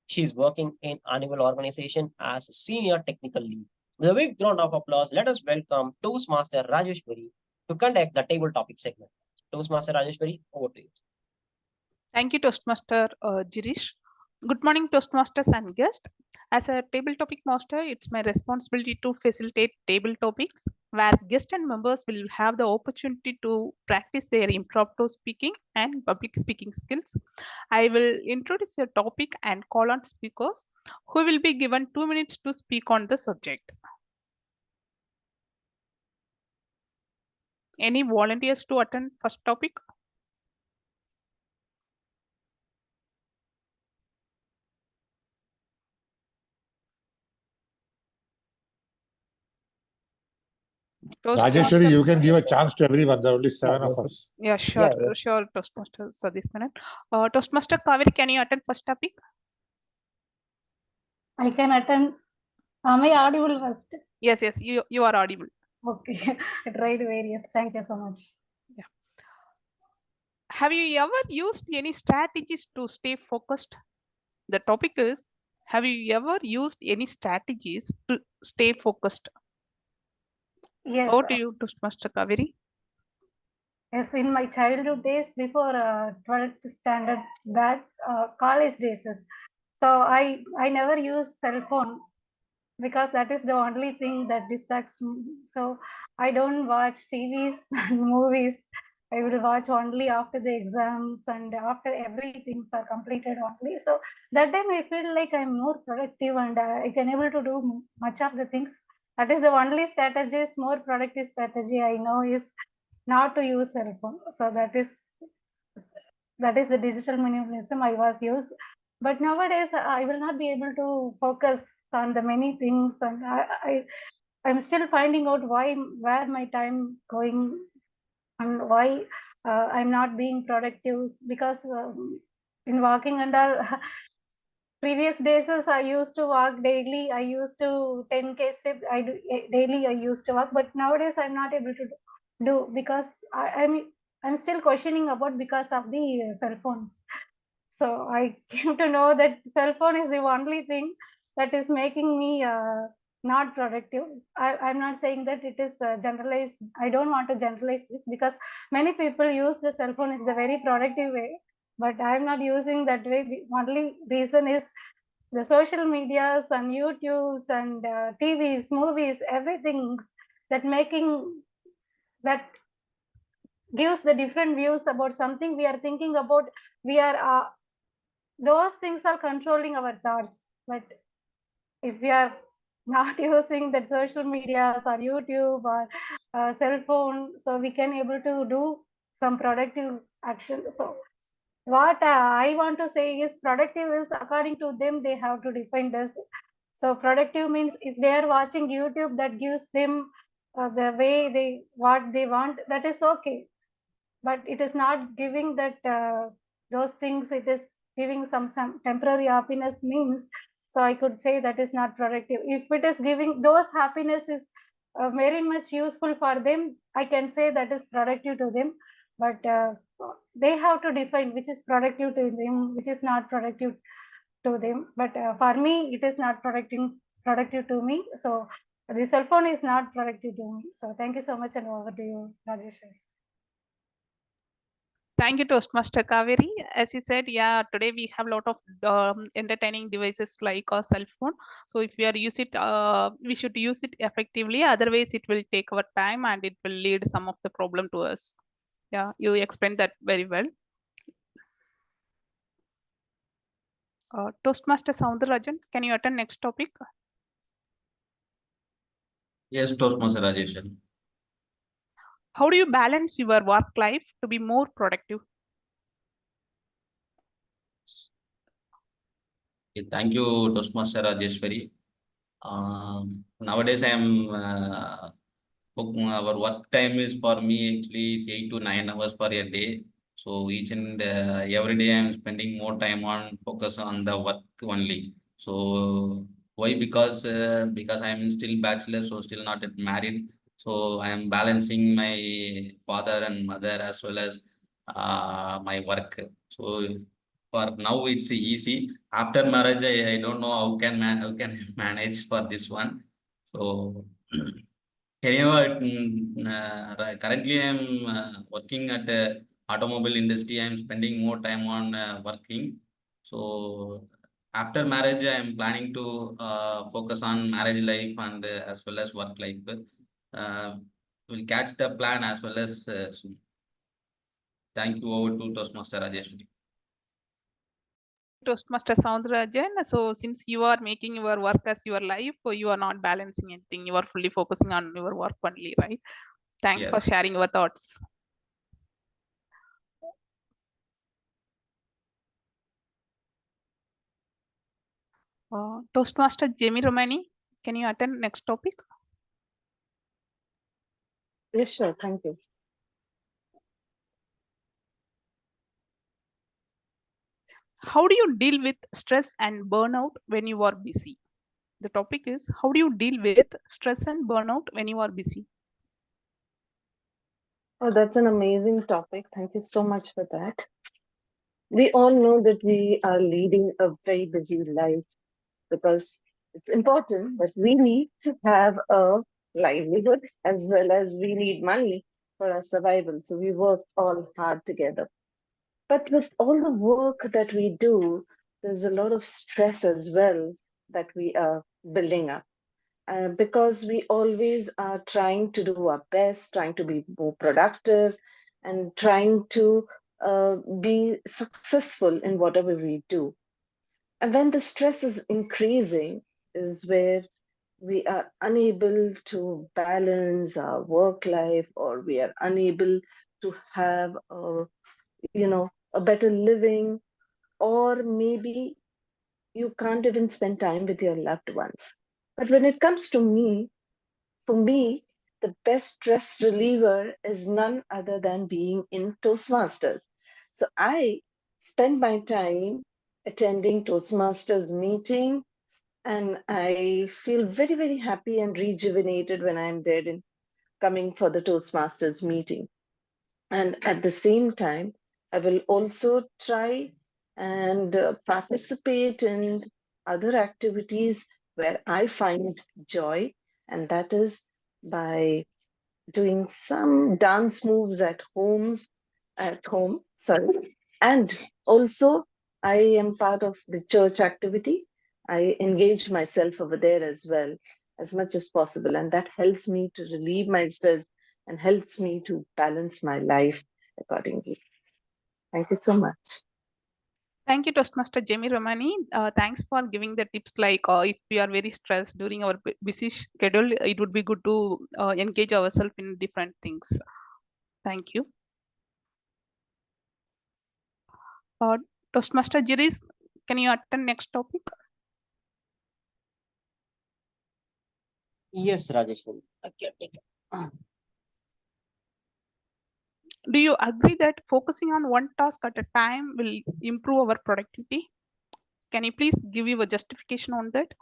She's working in animal organization as a senior technical lead. With a big round of applause, let us welcome Toastmaster Rajeshwari to conduct the table topic segment. Toastmaster Rajeshwari, over to you. Thank you, Toastmaster Girish. Good morning, Toastmasters and guests. As a table topic master, it's my responsibility to facilitate table topics where guests and members will have the opportunity to practice their impromptu speaking and public speaking skills. I will introduce a topic and call on speakers who will be given 2 minutes to speak on the subject. Any volunteers to attend first topic? Rajeshwari, you can give a chance to everyone. There are only 7 of us. Yeah, sure, Yeah. sure, Toastmaster. So this minute, Toastmaster Kaveri, can you attend first topic? I can attend. Am I audible first? Yes, you are audible. Okay, I tried various. Thank you so much. Yeah. Have you ever used any strategies to stay focused? The topic is, have you ever used any strategies to stay focused? Yes, Over to you, Toastmaster Kaveri. yes. In my childhood days, before 12th standard, that college days, so I never use cell phone, because that is the only thing that distracts me. So I don't watch TVs and movies. I will watch only after the exams and after everything's are completed only. So that time I feel like I'm more productive and I can able to do much of the things. That is the only strategies, more productive strategy I know is not to use cell phone. So that is the digital minimalism I was used. But nowadays I will not be able to focus on the many things, and I'm still finding out where my time going and why I'm not being productive, because in walking under previous days I used to walk daily. I used to 10K step. Daily I used to walk, but nowadays I'm not able to do because I'm still questioning about because of the cell phones. So I came to know that cell phone is the only thing that is making me not productive. I'm not saying that it is generalized. I don't want to generalize this, because many people use the cell phone is the very productive way, but I'm not using that way. Only reason is the social medias and YouTubes and TVs, movies, everything that making that gives the different views about something we are thinking about. We are those things are controlling our thoughts. But if we are not using that social medias or YouTube or cell phone, so we can able to do some productive action. So what I want to say is, productive is according to them, they have to define this. So productive means if they are watching YouTube that gives them the way what they want, that is okay. But it is not giving that those things. It is giving some temporary happiness means. So I could say that is not productive. If it is giving those happiness is very much useful for them, I can say that is productive to them. But they have to define which is productive to them, which is not productive to them. But for me, it is not productive to me. So the cell phone is not productive to me. So thank you so much, and over to you, Rajeshwari. Thank you, Toastmaster Kaveri. As you said, yeah, today we have a lot of entertaining devices like a cell phone. So if we are use it, we should use it effectively. Otherwise, it will take our time and it will lead some of the problem to us. Yeah, you explained that very well. Toastmaster Soundararajan, can you attend next topic? Yes, Toastmaster Rajesh. How do you balance your work life to be more productive? Thank you, Toastmaster Rajeshwari. Nowadays, our work time is for me actually it's 8 to 9 hours per a day. So each and every day I'm spending more time on focus on the work only. So why? Because I'm still bachelor, so still not yet married. So I am balancing my father and mother as well as my work. So for now it's easy. After marriage, I don't know how can I manage for this one. So currently I'm working at automobile industry. I'm spending more time on working. So after marriage, I'm planning to focus on marriage life and as well as work life. Uh, we'll catch the plan as well as soon. Thank you. Over to Toastmaster Rajesh. Toastmaster Soundararajan. So since you are making your work as your life, so you are not balancing anything. You are fully focusing on your work only, right? Thanks for Yes. sharing your thoughts. Toastmaster Jamie Romani, can you attend next topic? Yes, sure. Thank you. How do you deal with stress and burnout when you are busy? The topic is how do you deal with stress and burnout when you are busy? Oh, that's an amazing topic. Thank you so much for that. We all know that we are leading a very busy life because it's important, but we need to have a livelihood as well as we need money for our survival. So we work all hard together. But with all the work that we do, there's a lot of stress as well that we are building up. Because we always are trying to do our best, trying to be more productive, and trying to be successful in whatever we do. And when the stress is increasing, is where we are unable to balance our work life, or we are unable to have a better living, or maybe you can't even spend time with your loved ones. But when it comes to me, for me, the best stress reliever is none other than being in Toastmasters. So I spend my time attending Toastmasters meeting, and I feel very, very happy and rejuvenated when I'm there in coming for the Toastmasters meeting. And at the same time, I will also try and participate in other activities where I find joy, and that is by doing some dance moves at home, sorry. And also, I am part of the church activity. I engage myself over there as well as much as possible, and that helps me to relieve my stress and helps me to balance my life accordingly. Thank you so much. Thank you, Toastmaster Jamie Romani. Thanks for giving the tips like if we are very stressed during our busy schedule, it would be good to engage ourselves in different things. Thank you. Toastmaster Jiris, can you attend next topic? Yes, Rajeshwari. I can take it. Do you agree that focusing on one task at a time will improve our productivity? Can you please give you a justification on that?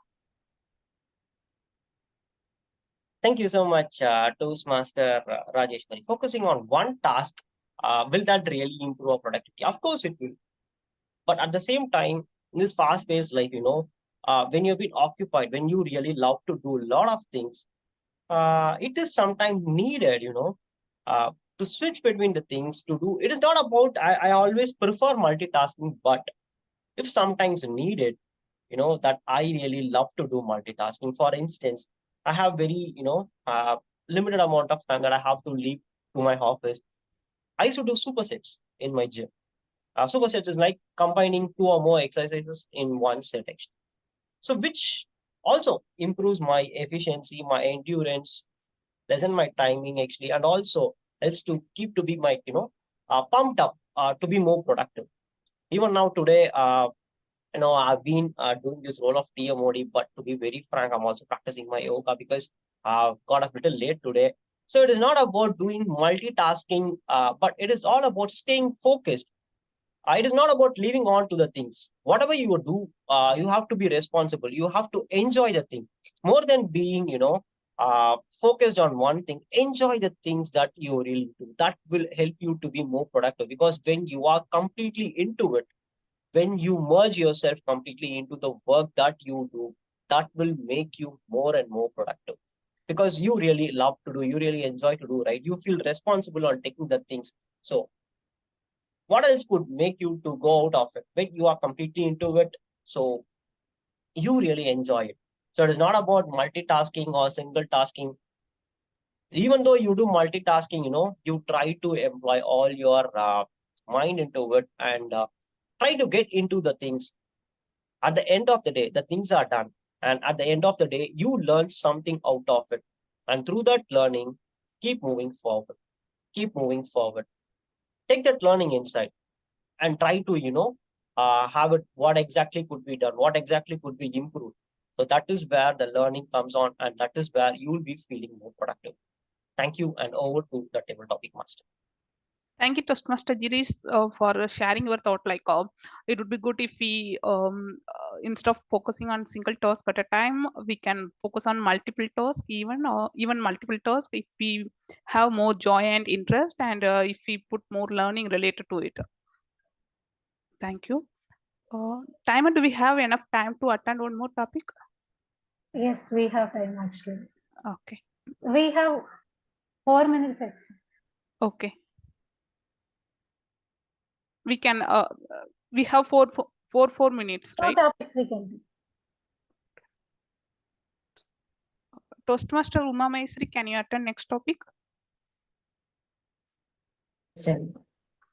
Thank you so much, Toastmaster Rajeshwari. Focusing on one task, will that really improve our productivity? Of course it will. But at the same time, in this fast-paced life, when you've been occupied, when you really love to do a lot of things, it is sometimes needed, uh, to switch between the things to do. It is not about, I always prefer multitasking, but if sometimes needed, that I really love to do multitasking. For instance, I have very, limited amount of time that I have to leave to my office. I used to do supersets in my gym. Supersets is like combining two or more exercises in one set, actually. So, which also improves my efficiency, my endurance, lessen my timing, actually, and also helps to keep to be my, pumped up to be more productive. Even now, today, I've been doing this role of TMOD, but to be very frank, I'm also practicing my yoga because I've got a little late today. So it is not about doing multitasking, but it is all about staying focused. It is not about leaving on to the things. Whatever you do, you have to be responsible. You have to enjoy the thing more than being, focused on one thing. Enjoy the things that you really do. That will help you to be more productive because when you are completely into it, when you merge yourself completely into the work that you do, that will make you more and more productive because you really love to do, you really enjoy to do, right? You feel responsible on taking the things. So what else could make you to go out of it when you are completely into it? So you really enjoy it. So it is not about multitasking or single tasking. Even though you do multitasking, you try to employ all your mind into it and try to get into the things. At the end of the day, the things are done. And at the end of the day, you learn something out of it. And through that learning, keep moving forward. Keep moving forward. Take that learning inside and try to, have it what exactly could be done, what exactly could be improved. So that is where the learning comes on, and that is where you will be feeling more productive. Thank you, and over to the table topic master. Thank you, Toastmaster Girish, for sharing your thought. It would be good if we, instead of focusing on single task at a time, we can focus on multiple tasks, even multiple tasks, if we have more joy and interest, and if we put more learning related to it. Thank you. Timer, do we have enough time to attend one more topic? Yes, we have time actually. Okay. We have 4 minutes actually. Okay. We can. We have four minutes, Two right? topics we can do. Toastmaster Uma Maheshwari, can you attend next topic?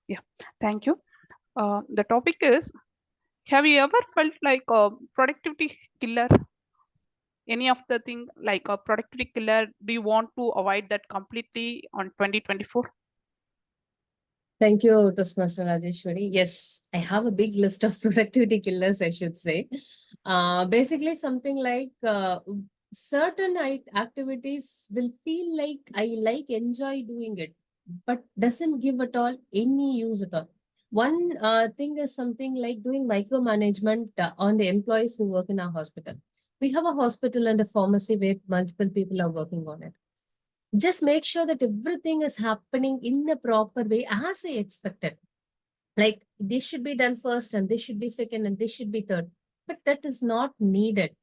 Yeah, thank you. The topic is, have you ever felt like a productivity killer? Any of the thing like a productivity killer, do you want to avoid that completely on 2024? Thank you, Toastmaster Rajeshwari. Yes, I have a big list of productivity killers, I should say. Basically, something like certain activities will feel like I enjoy doing it, but doesn't give at all any use at all. One thing is something like doing micromanagement on the employees who work in our hospital. We have a hospital and a pharmacy where multiple people are working on it. Just make sure that everything is happening in the proper way as I expected. Like this should be done first and this should be second and this should be third. But that is not needed.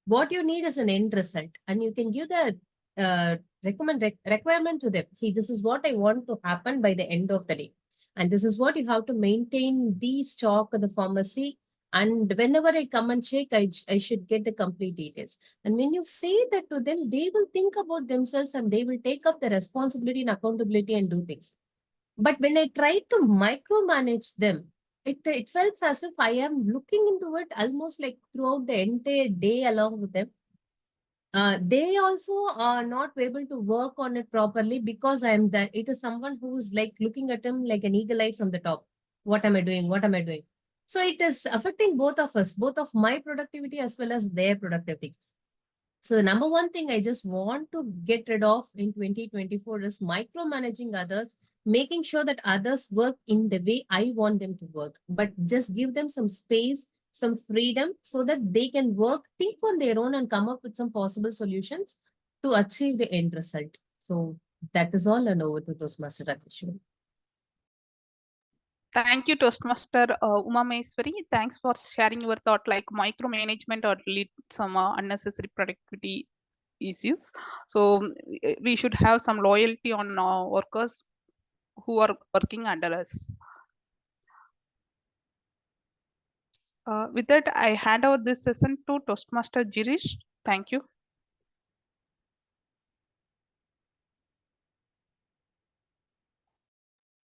What you need is an end result, and you can give the requirement to them. See, this is what I want to happen by the end of the day. And this is what you have to maintain the stock of the pharmacy. And whenever I come and check, I should get the complete details. And when you say that to them, they will think about themselves and they will take up the responsibility and accountability and do things. But when I tried to micromanage them, it felt as if I am looking into it almost like throughout the entire day along with them. They also are not able to work on it properly because I am there. It is someone who is like looking at him like an eagle eye from the top. What am I doing? What am I doing? So it is affecting both of us, both of my productivity as well as their productivity. So the number one thing I just want to get rid of in 2024 is micromanaging others, making sure that others work in the way I want them to work, but just give them some space, some freedom so that they can work, think on their own and come up with some possible solutions to achieve the end result. So that is all, and over to Toastmaster Rajesh. Thank you, Toastmaster Uma Maheswari. Thanks for sharing your thought like micromanagement or lead some unnecessary productivity issues. So we should have some loyalty on workers who are working under us. With that, I hand over this session to Toastmaster Girish. Thank you.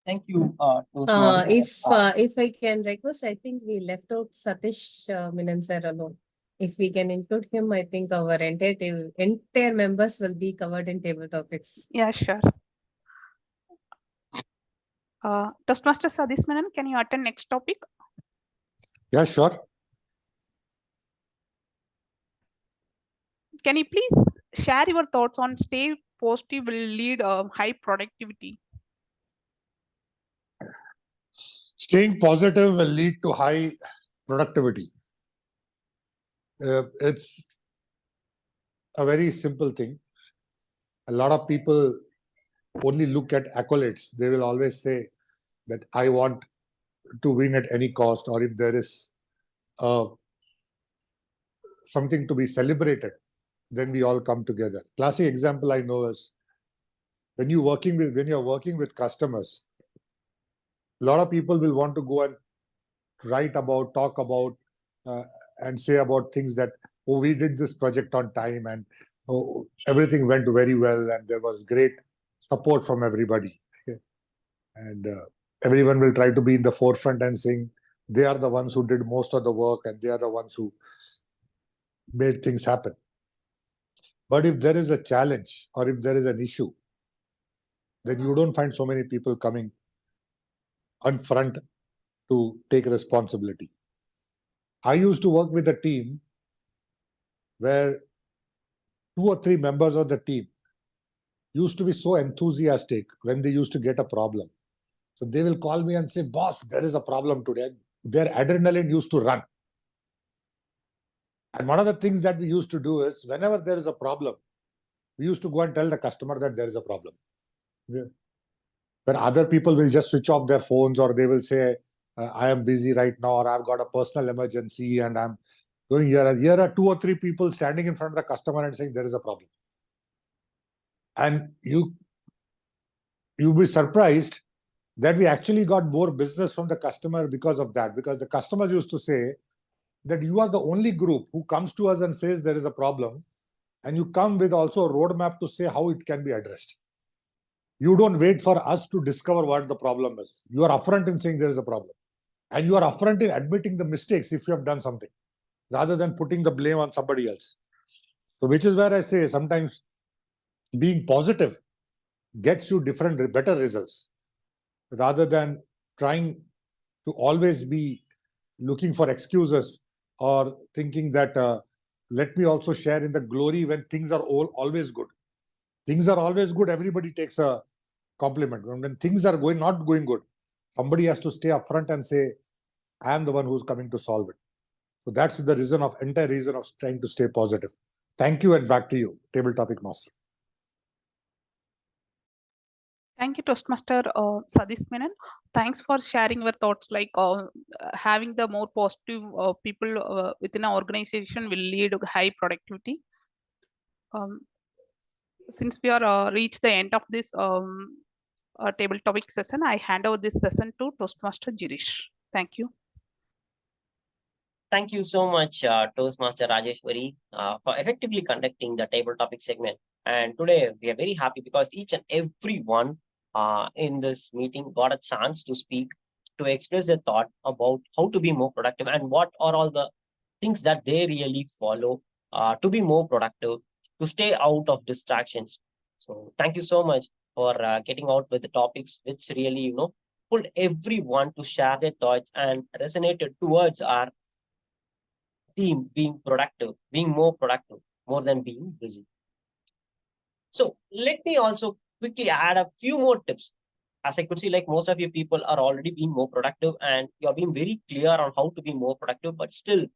Thank you, If I can request, I think we left out Satish Menon sir alone. If we can include him, I think our entire members will be covered in table topics. Yeah, sure. Toastmaster Satish Menon, can you attend next topic? Yeah, sure. Can you please share your thoughts on stay positive will lead high productivity? Staying positive will lead to high productivity. It's a very simple thing. A lot of people only look at accolades. They will always say that I want to win at any cost, or if there is something to be celebrated, then we all come together. Classic example I know is when you're working with customers, a lot of people will want to go and write about, talk about, and say about things that, oh, we did this project on time, and oh, everything went very well, and there was great support from everybody. And everyone will try to be in the forefront and saying they are the ones who did most of the work and they are the ones who made things happen. But if there is a challenge or if there is an issue, then you don't find so many people coming on front to take responsibility. I used to work with a team where 2 or 3 members of the team used to be so enthusiastic when they used to get a problem. So they will call me and say, boss, there is a problem today. Their adrenaline used to run. And one of the things that we used to do is whenever there is a problem, we used to go and tell the customer that there is a problem. When other people will just switch off their phones, or they will say, I am busy right now, or I've got a personal emergency and I'm going here. Here are 2 or 3 people standing in front of the customer and saying there is a problem. And you'll be surprised that we actually got more business from the customer because of that. Because the customers used to say that you are the only group who comes to us and says there is a problem, and you come with also a roadmap to say how it can be addressed. You don't wait for us to discover what the problem is. You are upfront in saying there is a problem. And you are upfront in admitting the mistakes if you have done something, rather than putting the blame on somebody else. So which is where I say sometimes being positive gets you better results, rather than trying to always be looking for excuses or thinking that let me also share in the glory when things are always good. Things are always good, everybody takes a compliment. When things are not going good, somebody has to stay up front and say, I am the one who's coming to solve it. So that's the entire reason of trying to stay positive. Thank you, and back to you, Table Topic Master. Thank you, Toastmaster Satish Menon. Thanks for sharing your thoughts like having the more positive people within an organization will lead to high productivity. Since we are reached the end of this table topic session, I hand over this session to Toastmaster Girish. Thank you. Thank you so much, Toastmaster Rajeshwari, for effectively conducting the table topic segment. And today we are very happy because each and every one in this meeting got a chance to speak, to express their thought about how to be more productive and what are all the things that they really follow to be more productive, to stay out of distractions. So thank you so much for getting out with the topics which really, pulled everyone to share their thoughts and resonated towards our theme, being productive, being more productive, more than being busy. So let me also quickly add a few more tips. As I could see, like most of you people are already being more productive and you're being very clear on how to be more productive, but still,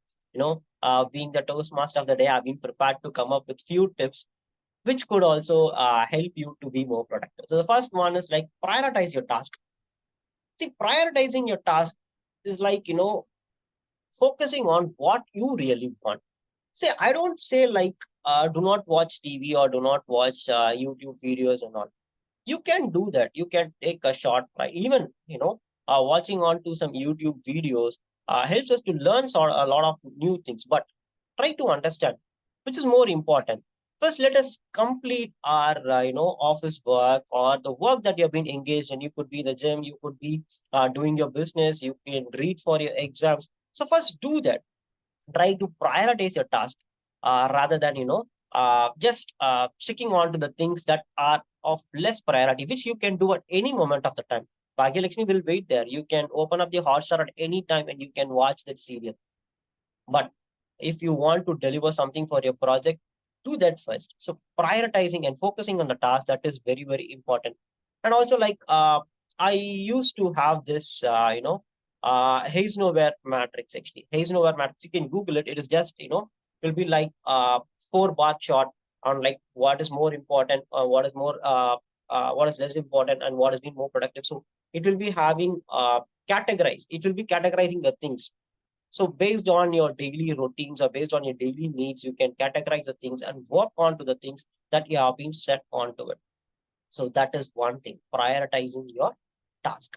being the Toastmaster of the day, I've been prepared to come up with few tips which could also help you to be more productive. So the first one is like prioritize your task. See, prioritizing your task is like, focusing on what you really want. See, I don't say like do not watch TV or do not watch YouTube videos and all. You can do that. You can take a short break. Even, watching on to some YouTube videos helps us to learn a lot of new things. But try to understand which is more important. First, let us complete our office work or the work that you have been engaged in. You could be in the gym, you could be doing your business, you can read for your exams. So first do that. Try to prioritize your task rather than just sticking on to the things that are of less priority, which you can do at any moment of the time. Bhagyalakshmi will wait there. You can open up the Hotstar at any time and you can watch that serial. But if you want to deliver something for your project, do that first. So prioritizing and focusing on the task, that is very, very important. And also like I used to have this Heisenhower matrix. Actually, Heisenhower matrix, you can Google it. It is just will be like 4-bar chart on like what is more important, what is more what is less important, and what has been more productive. So it will be having categorized. It will be categorizing the things. So based on your daily routines or based on your daily needs, you can categorize the things and work on to the things that you have been set onto it. So that is one thing, prioritizing your task.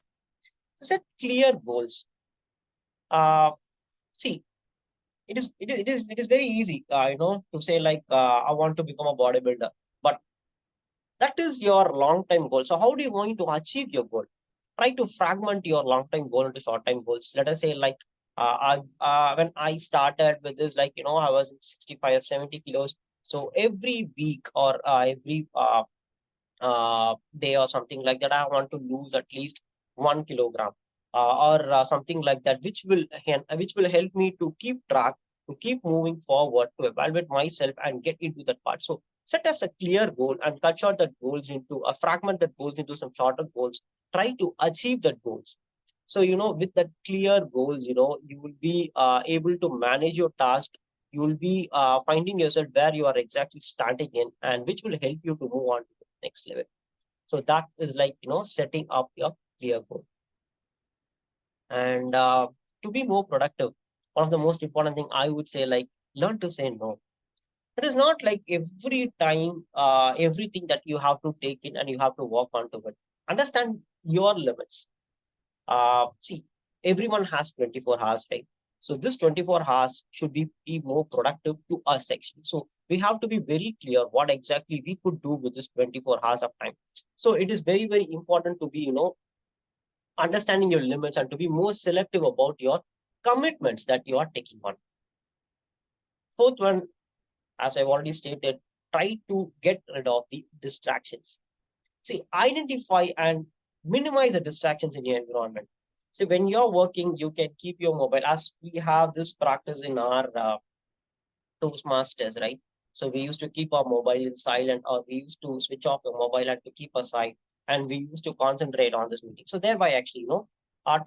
So set clear goals. See, it is very easy, to say like I want to become a bodybuilder, but that is your long-term goal. So how are you going to achieve your goal? Try to fragment your long-term goal into short-term goals. Let us say like when I started with this, like I was 65 or 70 kilos. So every week or every day or something like that, I want to lose at least 1 kilogram or something like that, which will help me to keep track, to keep moving forward, to evaluate myself and get into that part. So set us a clear goal and cut short that goals into a fragment that goals into some shorter goals. Try to achieve that goals. So with that clear goals, you will be able to manage your task. You will be finding yourself where you are exactly starting in, and which will help you to move on to the next level. So that is like setting up your clear goal. And to be more productive, one of the most important thing I would say, like, learn to say no. It is not like every time everything that you have to take in and you have to work onto it. Understand your limits. See, everyone has 24 hours, right? So this 24 hours should be more productive to us actually. So we have to be very clear what exactly we could do with this 24 hours of time. So it is very, very important to be, understanding your limits and to be more selective about your commitments that you are taking on. Fourth one, as I've already stated, try to get rid of the distractions. See, identify and minimize the distractions in your environment. So when you're working, you can keep your mobile, as we have this practice in our Toastmasters, right? So we used to keep our mobile in silent, or we used to switch off the mobile and to keep aside, and we used to concentrate on this meeting. So thereby, actually,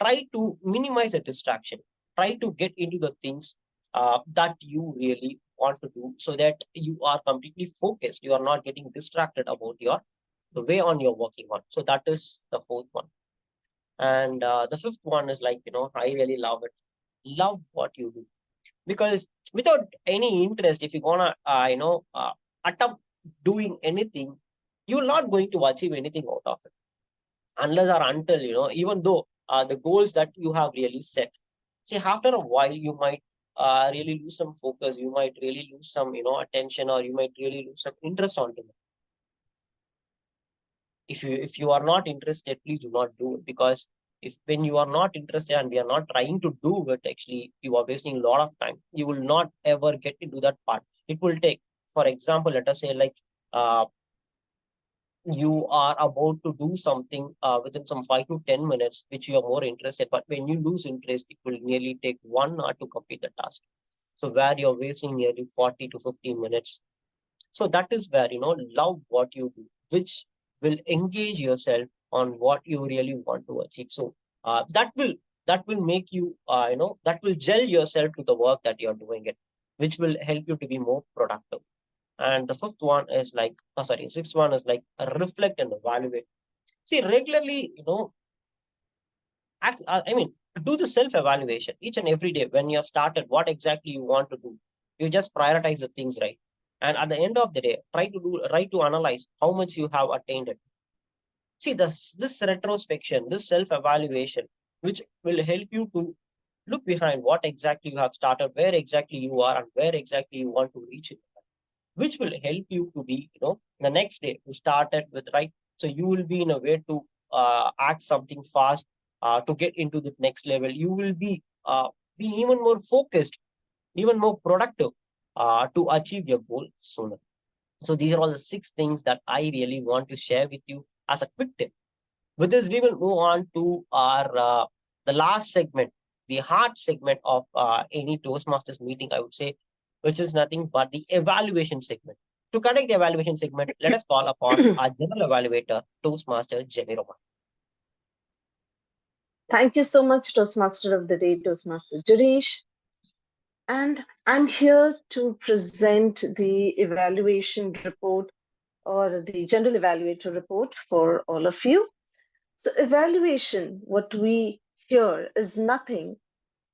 try to minimize the distraction. Try to get into the things that you really want to do, so that you are completely focused. You are not getting distracted about the way on you're working on. So that is the fourth one. And the fifth one is like, I really love it. Love what you do. Because without any interest, if you're gonna, attempt doing anything, you're not going to achieve anything out of it. Unless or until, even though the goals that you have really set. See, after a while, you might really lose some focus. You might really lose some, attention, or you might really lose some interest onto it. If you are not interested, please do not do it, because if when you are not interested and we are not trying to do it, actually you are wasting a lot of time. You will not ever get into that part. It will take, for example, let us say like you are about to do something within some 5 to 10 minutes, which you are more interested, but when you lose interest, it will nearly take 1 hour to complete the task. So where you're wasting nearly 40 to 50 minutes. So that is where, love what you do, which will engage yourself on what you really want to achieve. So that will make you, that will gel yourself to the work that you're doing it, which will help you to be more productive. And the fifth one is like, sixth one is like reflect and evaluate. See, regularly, do the self-evaluation each and every day when you're started, what exactly you want to do. You just prioritize the things, right? And at the end of the day, try to analyze how much you have attained it. See, this retrospection, this self-evaluation, which will help you to look behind what exactly you have started, where exactly you are, and where exactly you want to reach it, which will help you to be, the next day to start it with, right? So you will be in a way to act something fast, to get into the next level. You will be even more focused, even more productive, to achieve your goal sooner. So these are all the 6 things that I really want to share with you as a quick tip. With this, we will move on to our the last segment, the heart segment of any Toastmasters meeting, I would say, which is nothing but the evaluation segment. To conduct the evaluation segment, let us call upon our general evaluator, Toastmaster Jimmy Roman. Thank you so much, Toastmaster of the Day, Toastmaster Girish. And I'm here to present the evaluation report or the general evaluator report for all of you. So evaluation, what we hear is nothing,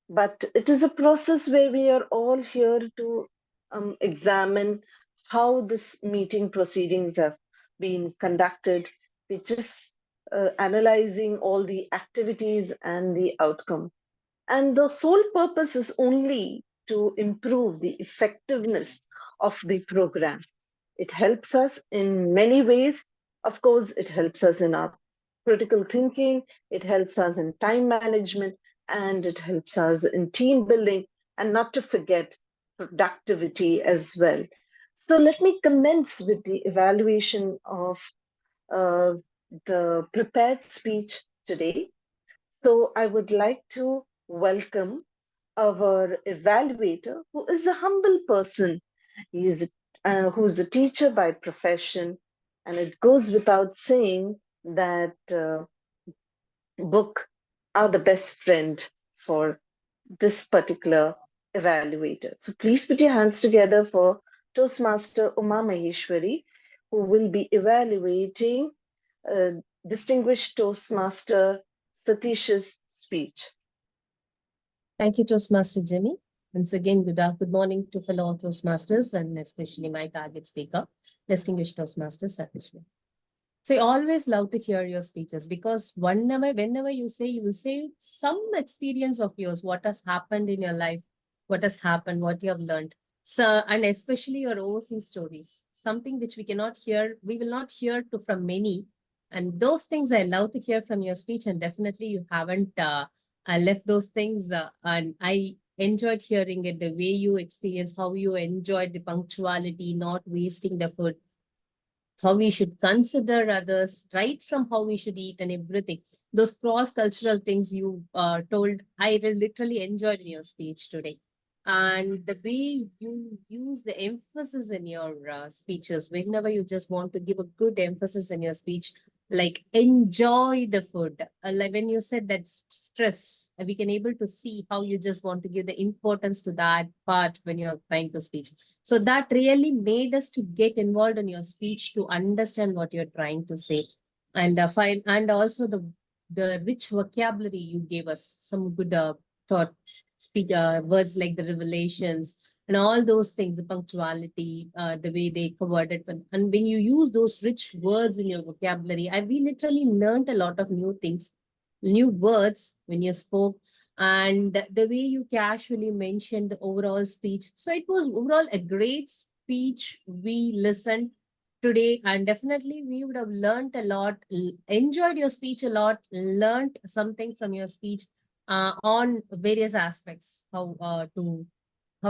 but it is a process where we are all here to examine how this meeting proceedings have been conducted. We're just analyzing all the activities and the outcome. And the sole purpose is only to improve the effectiveness of the program. It helps us in many ways. Of course, it helps us in our critical thinking, it helps us in time management, and it helps us in team building, and not to forget productivity as well. So let me commence with the evaluation of the prepared speech today. So I would like to welcome our evaluator, who is a humble person. Who's a teacher by profession, and it goes without saying that book are the best friend for this particular evaluator. So please put your hands together for Toastmaster Uma Maheshwari, who will be evaluating distinguished Toastmaster Satish's speech. Thank you, Toastmaster Jimmy. Once again, good morning to fellow Toastmasters and especially my target speaker, distinguished Toastmaster Satish. So I always love to hear your speeches because whenever you will say some experience of yours, what has happened in your life, what has happened, what you have learned. So, and especially your overseas stories, something which we will not hear from many. And those things I love to hear from your speech, and definitely you haven't left those things. And I enjoyed hearing it, the way you experience, how you enjoyed the punctuality, not wasting the food, how we should consider others, right from how we should eat and everything. Those cross-cultural things you told, I literally enjoyed in your speech today. And the way you use the emphasis in your speeches, whenever you just want to give a good emphasis in your speech, like enjoy the food. Like when you said that stress, we can able to see how you just want to give the importance to that part when you're trying to speak. So that really made us to get involved in your speech to understand what you're trying to say. And and also the rich vocabulary you gave us, some good words like the revelations and all those things, the punctuality, the way they covered it. And when you use those rich words in your vocabulary, we literally learned a lot of new things, new words when you spoke, and the way you casually mentioned the overall speech. So it was overall a great speech we listened today, and definitely we would have learned a lot, enjoyed your speech a lot, learned something from your speech on various aspects, how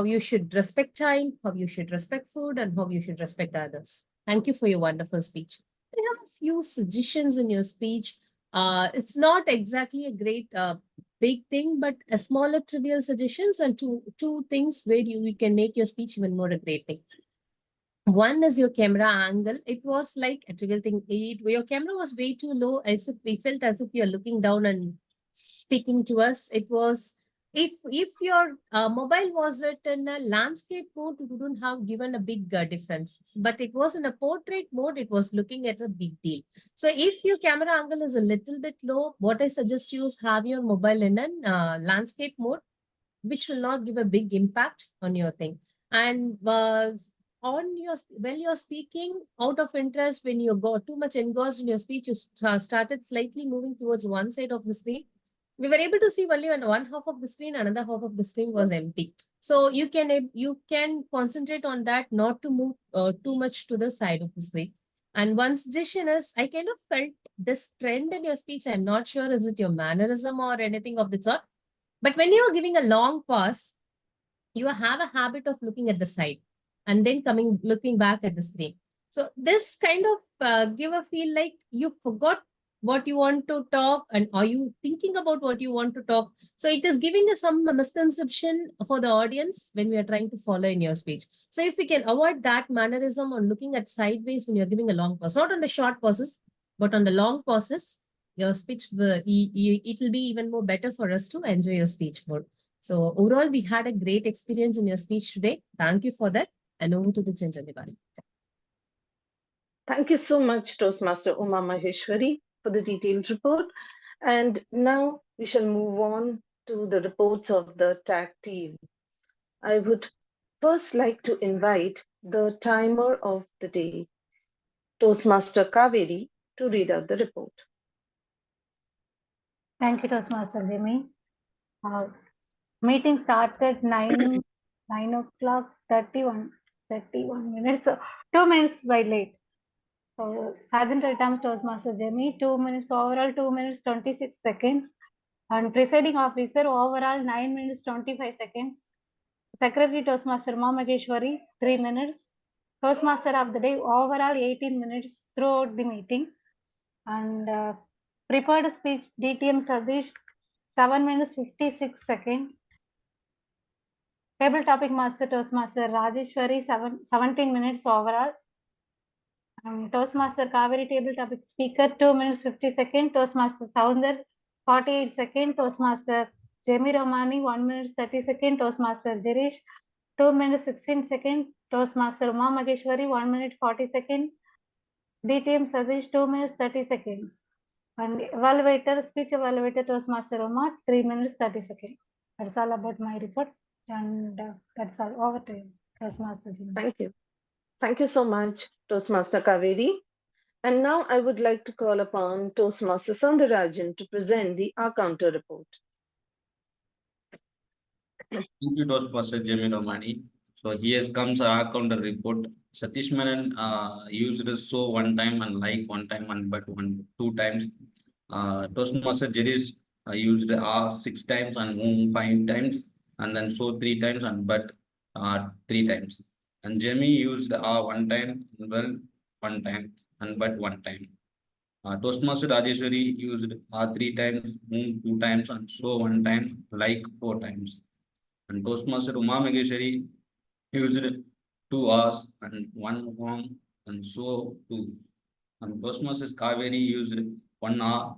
you should respect time, how you should respect food, and how you should respect others. Thank you for your wonderful speech. I have a few suggestions in your speech. It's not exactly a great big thing, but a smaller trivial suggestions and two things where you can make your speech even more a great thing. One is your camera angle. It was like a trivial thing. Your camera was way too low, as if we felt as if you're looking down and speaking to us. It was if your mobile was it in a landscape mode, you wouldn't have given a big difference. But it was in a portrait mode, it was looking at a big deal. So if your camera angle is a little bit low, what I suggest you is have your mobile in a landscape mode, which will not give a big impact on your thing. And on your when you're speaking out of interest, when you go too much engrossed in your speech, you started slightly moving towards one side of the screen. We were able to see only on one half of the screen, another half of the screen was empty. So you can concentrate on that, not to move too much to the side of the screen. And one suggestion is, I kind of felt this trend in your speech. I'm not sure, is it your mannerism or anything of the sort? But when you're giving a long pause, you have a habit of looking at the side and then looking back at the screen. So this kind of give a feel like you forgot what you want to talk, and are you thinking about what you want to talk? So it is giving us some misconception for the audience when we are trying to follow in your speech. So if we can avoid that mannerism on looking at sideways when you're giving a long pause, not on the short pauses, but on the long pauses, your speech, it will be even more better for us to enjoy your speech more. So overall, we had a great experience in your speech today. Thank you for that. And over to the General Diwali. Thank you so much, Toastmaster Uma Maheshwari, for the detailed report. And now we shall move on to the reports of the TAG team. I would first like to invite the timer of the day, Toastmaster Kaveri, to read out the report. Thank you, Toastmaster Jimmy. Meeting started 9 o'clock 31 minutes, so 2 minutes by late. So Sergeant at Arms Toastmaster Jimmy, 2 minutes overall, 2 minutes 26 seconds. And presiding officer overall 9 minutes 25 seconds. Secretary Toastmaster Uma Maheshwari, 3 minutes. Toastmaster of the day overall 18 minutes throughout the meeting. And prepared speech DTM Sadish, 7 minutes 56 seconds. Table topic master Toastmaster Rajeshwari, 17 minutes overall. Toastmaster Kaveri table topic speaker, 2 minutes 50 seconds. Toastmaster Sounder, 48 seconds. Toastmaster Jemi Romani, 1 minute 30 seconds. Toastmaster Jirish, 2 minutes 16 seconds. Toastmaster Uma Maheshwari, 1 minute 40 seconds. DTM Sadish, 2 minutes 30 seconds. And evaluator, speech evaluator Toastmaster Uma, 3 minutes 30 seconds. That's all about my report. And that's all. Over to you, Toastmaster Jimmy. Thank you. Thank you so much, Toastmaster Kaveri. And now I would like to call upon Toastmaster Sandarajan to present the R-Counter report. Thank you, Toastmaster Jemi Romani. So here comes our counter report. Satish Menon used so one time and like one time and but two times. Toastmaster Jirish used 6 times and 5 times, and then so 3 times and but 3 times. And Jemi used 1 time, well 1 time and but 1 time. Toastmaster Rajeshwari used 3 times, 2 times, and so 1 time, like 4 times. And Toastmaster Uma Maheshwari used 2 hours and 1 home, and so 2. And Toastmasters Kaveri used 1 hour,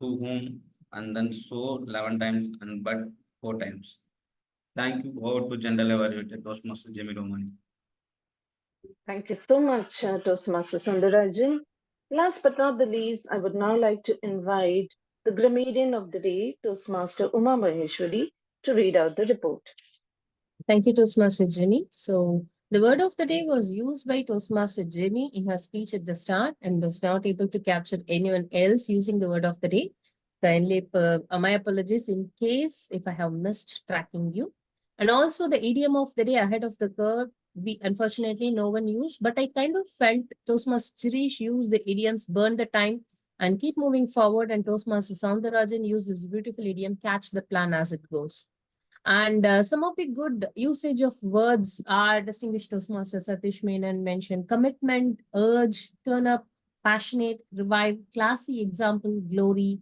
2 home, and then so 11 times and but 4 times. Thank you. Over to General Evaluator Toastmaster Jemi Romani. Thank you so much, Toastmaster Sandarajan. Last but not the least, I would now like to invite the grammarian of the day, Toastmaster Uma Maheshwari, to read out the report. Thank you, Toastmaster Jimmy. So the word of the day was used by Toastmaster Jimmy in her speech at the start and was not able to capture anyone else using the word of the day. Kindly, my apologies in case if I have missed tracking you. And also the idiom of the day, ahead of the curve, we unfortunately no one used, but I kind of felt Toastmaster Jirish used the idioms burn the time and keep moving forward, and Toastmaster Soundarajan used this beautiful idiom catch the plan as it goes. And some of the good usage of words are distinguished Toastmaster Satish Menon mentioned commitment, urge, turn up, passionate, revive, classy, example, glory.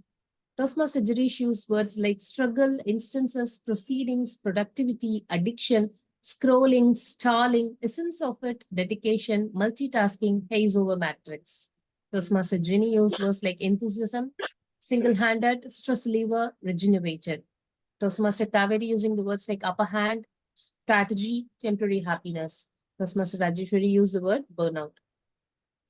Toastmaster Jirish used words like struggle, instances, proceedings, productivity, addiction, scrolling, stalling, essence of it, dedication, multitasking, haze over matrix. Toastmaster Ginny used words like enthusiasm, single-handed, stress lever, regenerated. Toastmaster Kaveri using the words like upper hand, strategy, temporary happiness. Toastmaster Rajeshwari used the word burnout.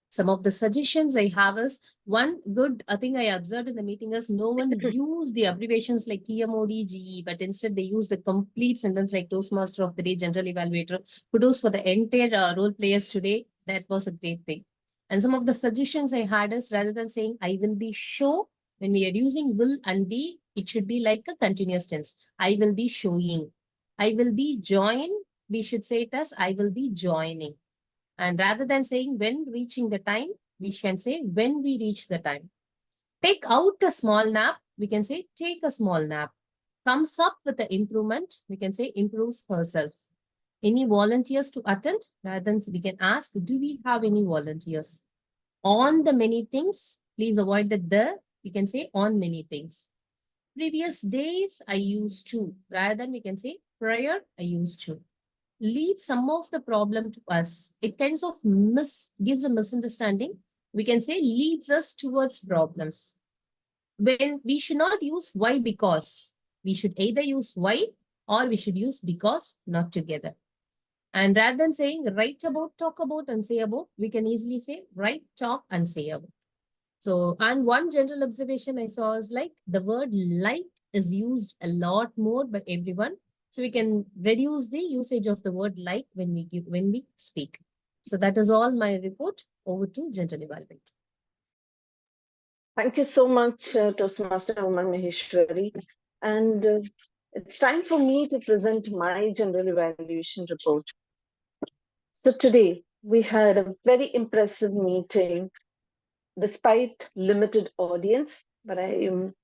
Some of the suggestions I have is one good thing I observed in the meeting is no one used the abbreviations like TMOD, GE, but instead they use the complete sentence like Toastmaster of the Day, General Evaluator. Kudos for the entire role players today. That was a great thing. And some of the suggestions I had is rather than saying I will be show, when we are using will and be, it should be like a continuous tense. I will be showing. I will be join. We should say it as I will be joining. And rather than saying when reaching the time, we can say when we reach the time. Take out a small nap, we can say take a small nap. Comes up with the improvement, we can say improves herself. Any volunteers to attend? Rather than we can ask, do we have any volunteers? On the many things, please avoid the, we can say on many things. Previous days, I used to. Rather than we can say prior, I used to. Leave some of the problem to us. It kinds of gives a misunderstanding. We can say leads us towards problems. When we should not use why because. We should either use why or we should use because, not together. And rather than saying write about, talk about, and say about, we can easily say write, talk, and say about. So, and one general observation I saw is like the word like is used a lot more by everyone. So we can reduce the usage of the word like when we speak. So that is all my report. Over to General Evaluate. Thank you so much, Toastmaster Uma Maheshwari. And it's time for me to present my general evaluation report. So today we had a very impressive meeting despite limited audience, but I am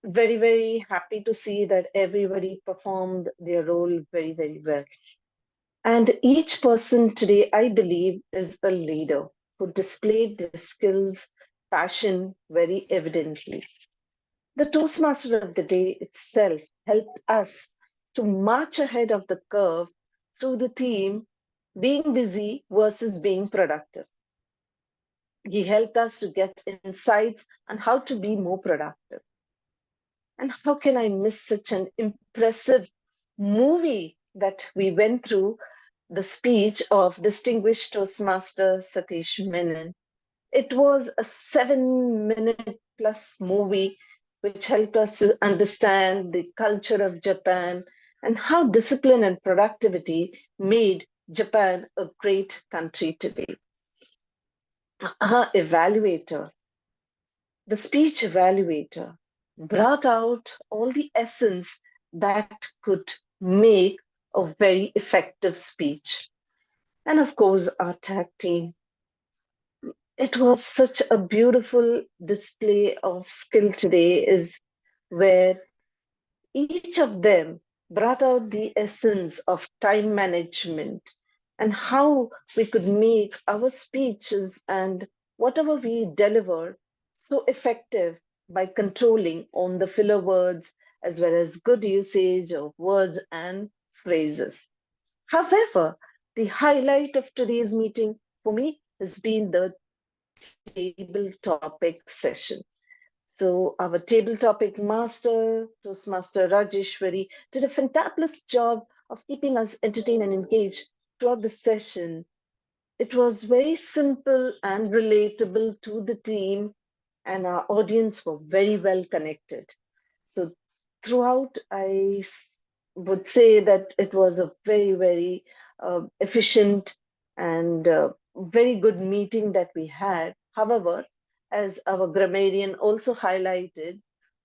very, very happy to see that everybody performed their role very, very well. And each person today, I believe, is a leader who displayed their skills, passion very evidently. The Toastmaster of the Day itself helped us to march ahead of the curve through the theme being busy versus being productive. He helped us to get insights on how to be more productive. And how can I miss such an impressive movie that we went through, the speech of distinguished Toastmaster Satish Menon. It was a 7-minute plus movie which helped us to understand the culture of Japan and how discipline and productivity made Japan a great country today. Our evaluator, the speech evaluator, brought out all the essence that could make a very effective speech. And of course, our tag team. It was such a beautiful display of skill today, is where each of them brought out the essence of time management and how we could make our speeches and whatever we deliver so effective by controlling on the filler words as well as good usage of words and phrases. However, the highlight of today's meeting for me has been the table topic session. So our table topic master, Toastmaster Rajeshwari, did a fantabulous job of keeping us entertained and engaged throughout the session. It was very simple and relatable to the team, and our audience were very well connected. So throughout, I would say that it was a very, very efficient and very good meeting that we had. However, as our grammarian also highlighted,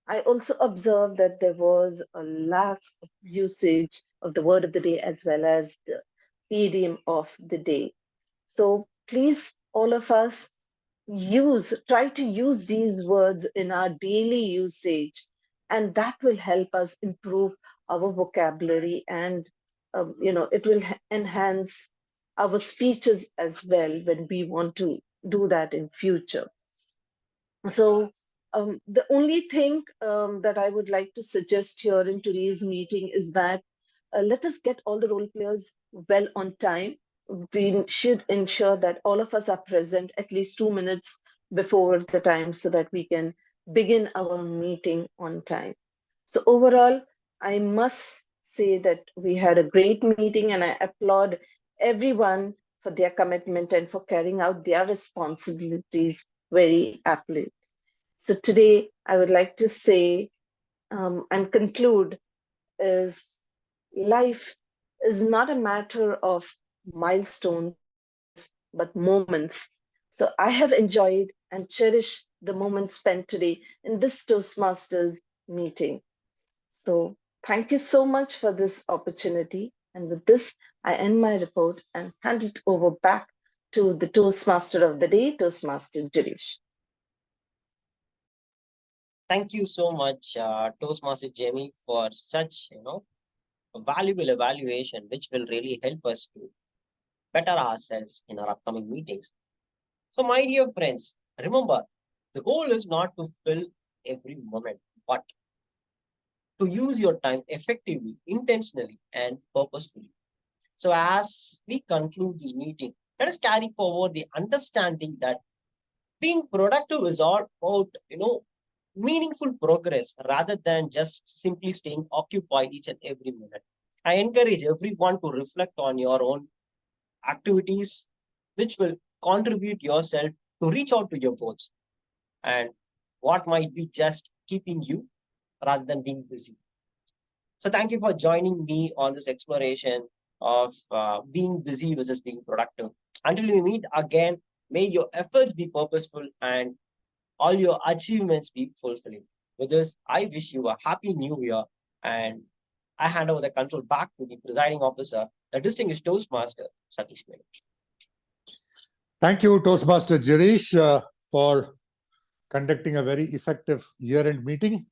I also observed that there was a lack of usage of the word of the day as well as the idiom of the day. So please, all of us, try to use these words in our daily usage, and that will help us improve our vocabulary and it will enhance our speeches as well when we want to do that in future. So the only thing that I would like to suggest here in today's meeting is that let us get all the role players well on time. We should ensure that all of us are present at least 2 minutes before the time so that we can begin our meeting on time. So overall, I must say that we had a great meeting, and I applaud everyone for their commitment and for carrying out their responsibilities very aptly. So today, I would like to say and conclude is life is not a matter of milestones, but moments. So I have enjoyed and cherished the moments spent today in this Toastmasters meeting. So thank you so much for this opportunity. And with this, I end my report and hand it over back to the Toastmaster of the day, Toastmaster Girish. Thank you so much, Toastmaster Jamie, for such a valuable evaluation, which will really help us to better ourselves in our upcoming meetings. So, my dear friends, remember the goal is not to fill every moment, but to use your time effectively, intentionally, and purposefully. So, as we conclude this meeting, let us carry forward the understanding that being productive is all about, meaningful progress rather than just simply staying occupied each and every minute. I encourage everyone to reflect on your own activities, which will contribute yourself to reach out to your goals and what might be just keeping you rather than being busy. So thank you for joining me on this exploration of being busy versus being productive. Until we meet again, may your efforts be purposeful and all your achievements be fulfilling. With this, I wish you a happy new year, and I hand over the control back to the presiding officer, the distinguished Toastmaster, Satish Menon. Thank you, Toastmaster Girish, for conducting a very effective year-end meeting.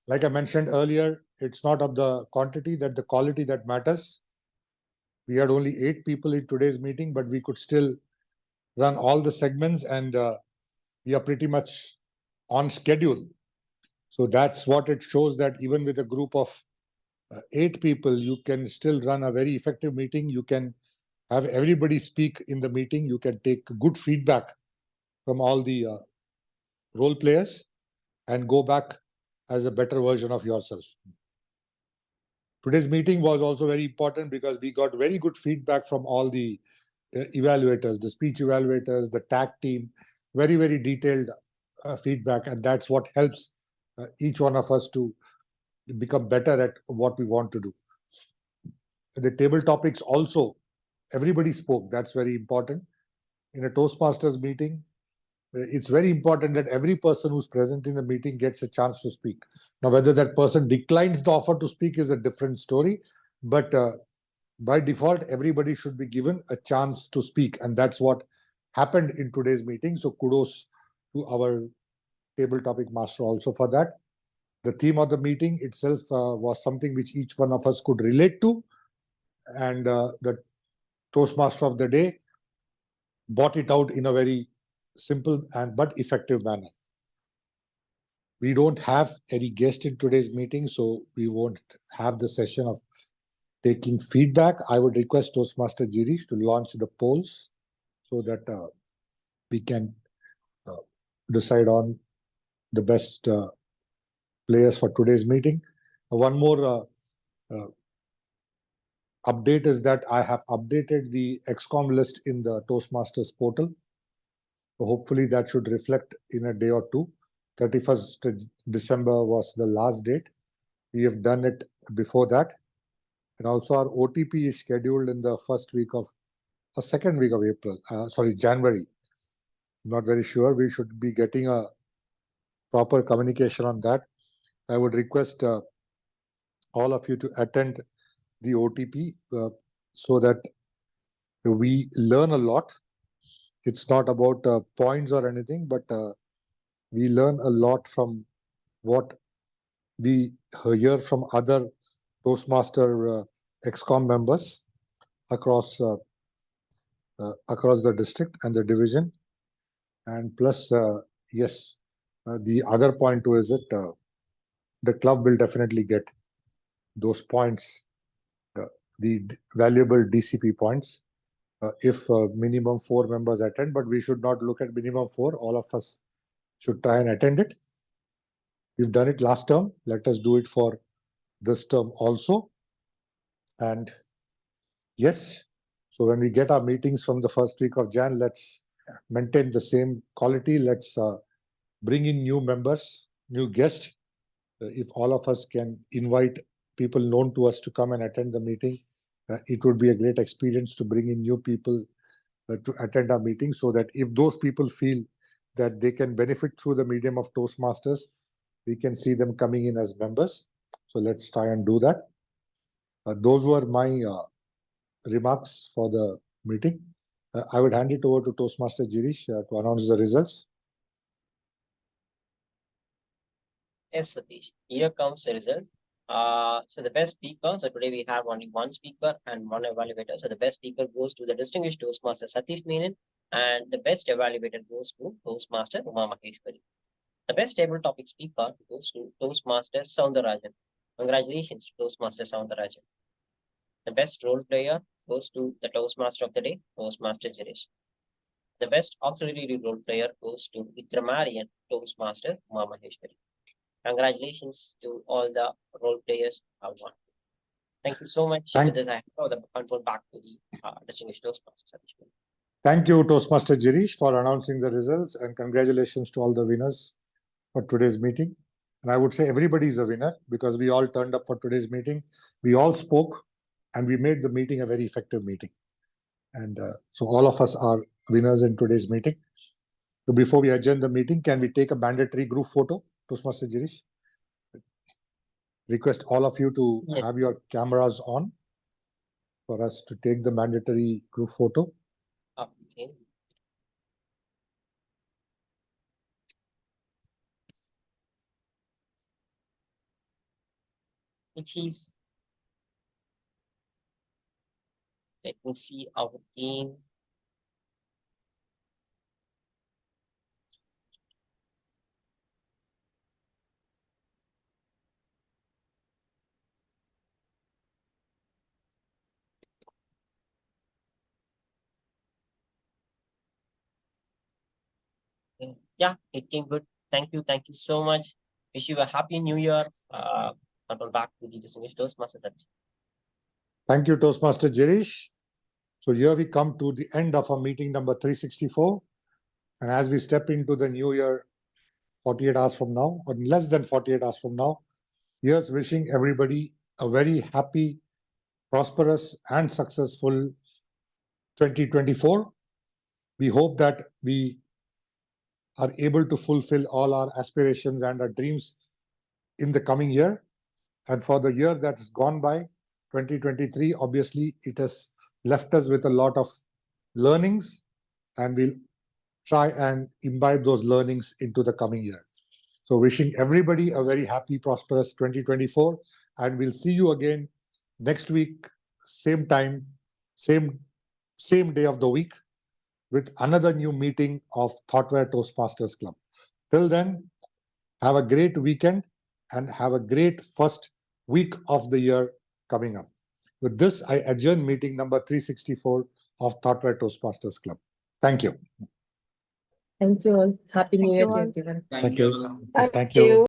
Like I mentioned earlier, it's not of the quantity that the quality that matters. We had only 8 people in today's meeting, but we could still run all the segments, and we are pretty much on schedule. So that's what it shows, that even with a group of 8 people, you can still run a very effective meeting. You can have everybody speak in the meeting. You can take good feedback from all the role players and go back as a better version of yourself. Today's meeting was also very important because we got very good feedback from all the evaluators, the speech evaluators, the tag team, very, very detailed feedback. And that's what helps each one of us to become better at what we want to do. The table topics also, everybody spoke. That's very important. In a Toastmasters meeting, it's very important that every person who's present in the meeting gets a chance to speak. Now, whether that person declines the offer to speak is a different story, but by default, everybody should be given a chance to speak. And that's what happened in today's meeting. So kudos to our table topic master also for that. The theme of the meeting itself was something which each one of us could relate to. And the Toastmaster of the day brought it out in a very simple but effective manner. We don't have any guest in today's meeting, so we won't have the session of taking feedback. I would request Toastmaster Girish to launch the polls so that we can decide on the best players for today's meeting. One more update is that I have updated the XCOM list in the Toastmasters portal. So hopefully that should reflect in a day or two. 31st December was the last date. We have done it before that. And also our OTP is scheduled in the second week of April, January. Not very sure. We should be getting a proper communication on that. I would request all of you to attend the OTP so that we learn a lot. It's not about points or anything, but we learn a lot from what we hear from other Toastmaster XCOM members across the district and the division. And plus, yes, the other point too is that the club will definitely get those points, the valuable DCP points, if minimum 4 members attend. But we should not look at minimum 4. All of us should try and attend it. We've done it last term. Let us do it for this term also. And yes, so when we get our meetings from the first week of Jan, let's maintain the same quality. Let's bring in new members, new guests. If all of us can invite people known to us to come and attend the meeting, it would be a great experience to bring in new people to attend our meeting, so that if those people feel that they can benefit through the medium of Toastmasters, we can see them coming in as members. So let's try and do that. Those were my remarks for the meeting. I would hand it over to Toastmaster Girish to announce the results. Yes, Satish. Here comes the result. So the best speaker. So today we have only one speaker and one evaluator. So the best speaker goes to the distinguished Toastmaster Satish Menon, and the best evaluator goes to Toastmaster Uma Maheshwari. The best table topic speaker goes to Toastmaster Soundarajan. Congratulations to Toastmaster Soundarajan. The best role player goes to the Toastmaster of the day, Toastmaster Girish. The best auxiliary role player goes to Vitramarian, Toastmaster Uma Maheshwari. Congratulations to all the role players who have won. Thank you so much. With this, I have the control back to the distinguished Toastmaster. Thank you, Toastmaster Girish, for announcing the results, and congratulations to all the winners for today's meeting. And I would say everybody is a winner because we all turned up for today's meeting. We all spoke and we made the meeting a very effective meeting. And so all of us are winners in today's meeting. So before we adjourn the meeting, can we take a mandatory group photo, Toastmaster Girish? Request all of you to have your cameras on for us to take the mandatory group photo. Okay. Which is, let me see our team. Yeah, it came good. Thank you so much. Wish you a happy new year. Back to the distinguished Toastmaster. Thank you, Toastmaster Girish. So here we come to the end of our meeting number 364. And as we step into the new year, 48 hours from now, or less than 48 hours from now, here's wishing everybody a very happy, prosperous, and successful 2024. We hope that we are able to fulfill all our aspirations and our dreams in the coming year. And for the year that's gone by, 2023, obviously, it has left us with a lot of learnings, and we'll try and imbibe those learnings into the coming year. So wishing everybody a very happy, prosperous 2024, and we'll see you again next week, same time, same day of the week, with another new meeting of Thoughtware Toastmasters Club. Till then, have a great weekend and have a great first week of the year coming up. With this, I adjourn meeting number 364 of Thoughtware Toastmasters Club. Thank you. Thank you all. Happy New Year to all. everyone. Thank you. Thank you.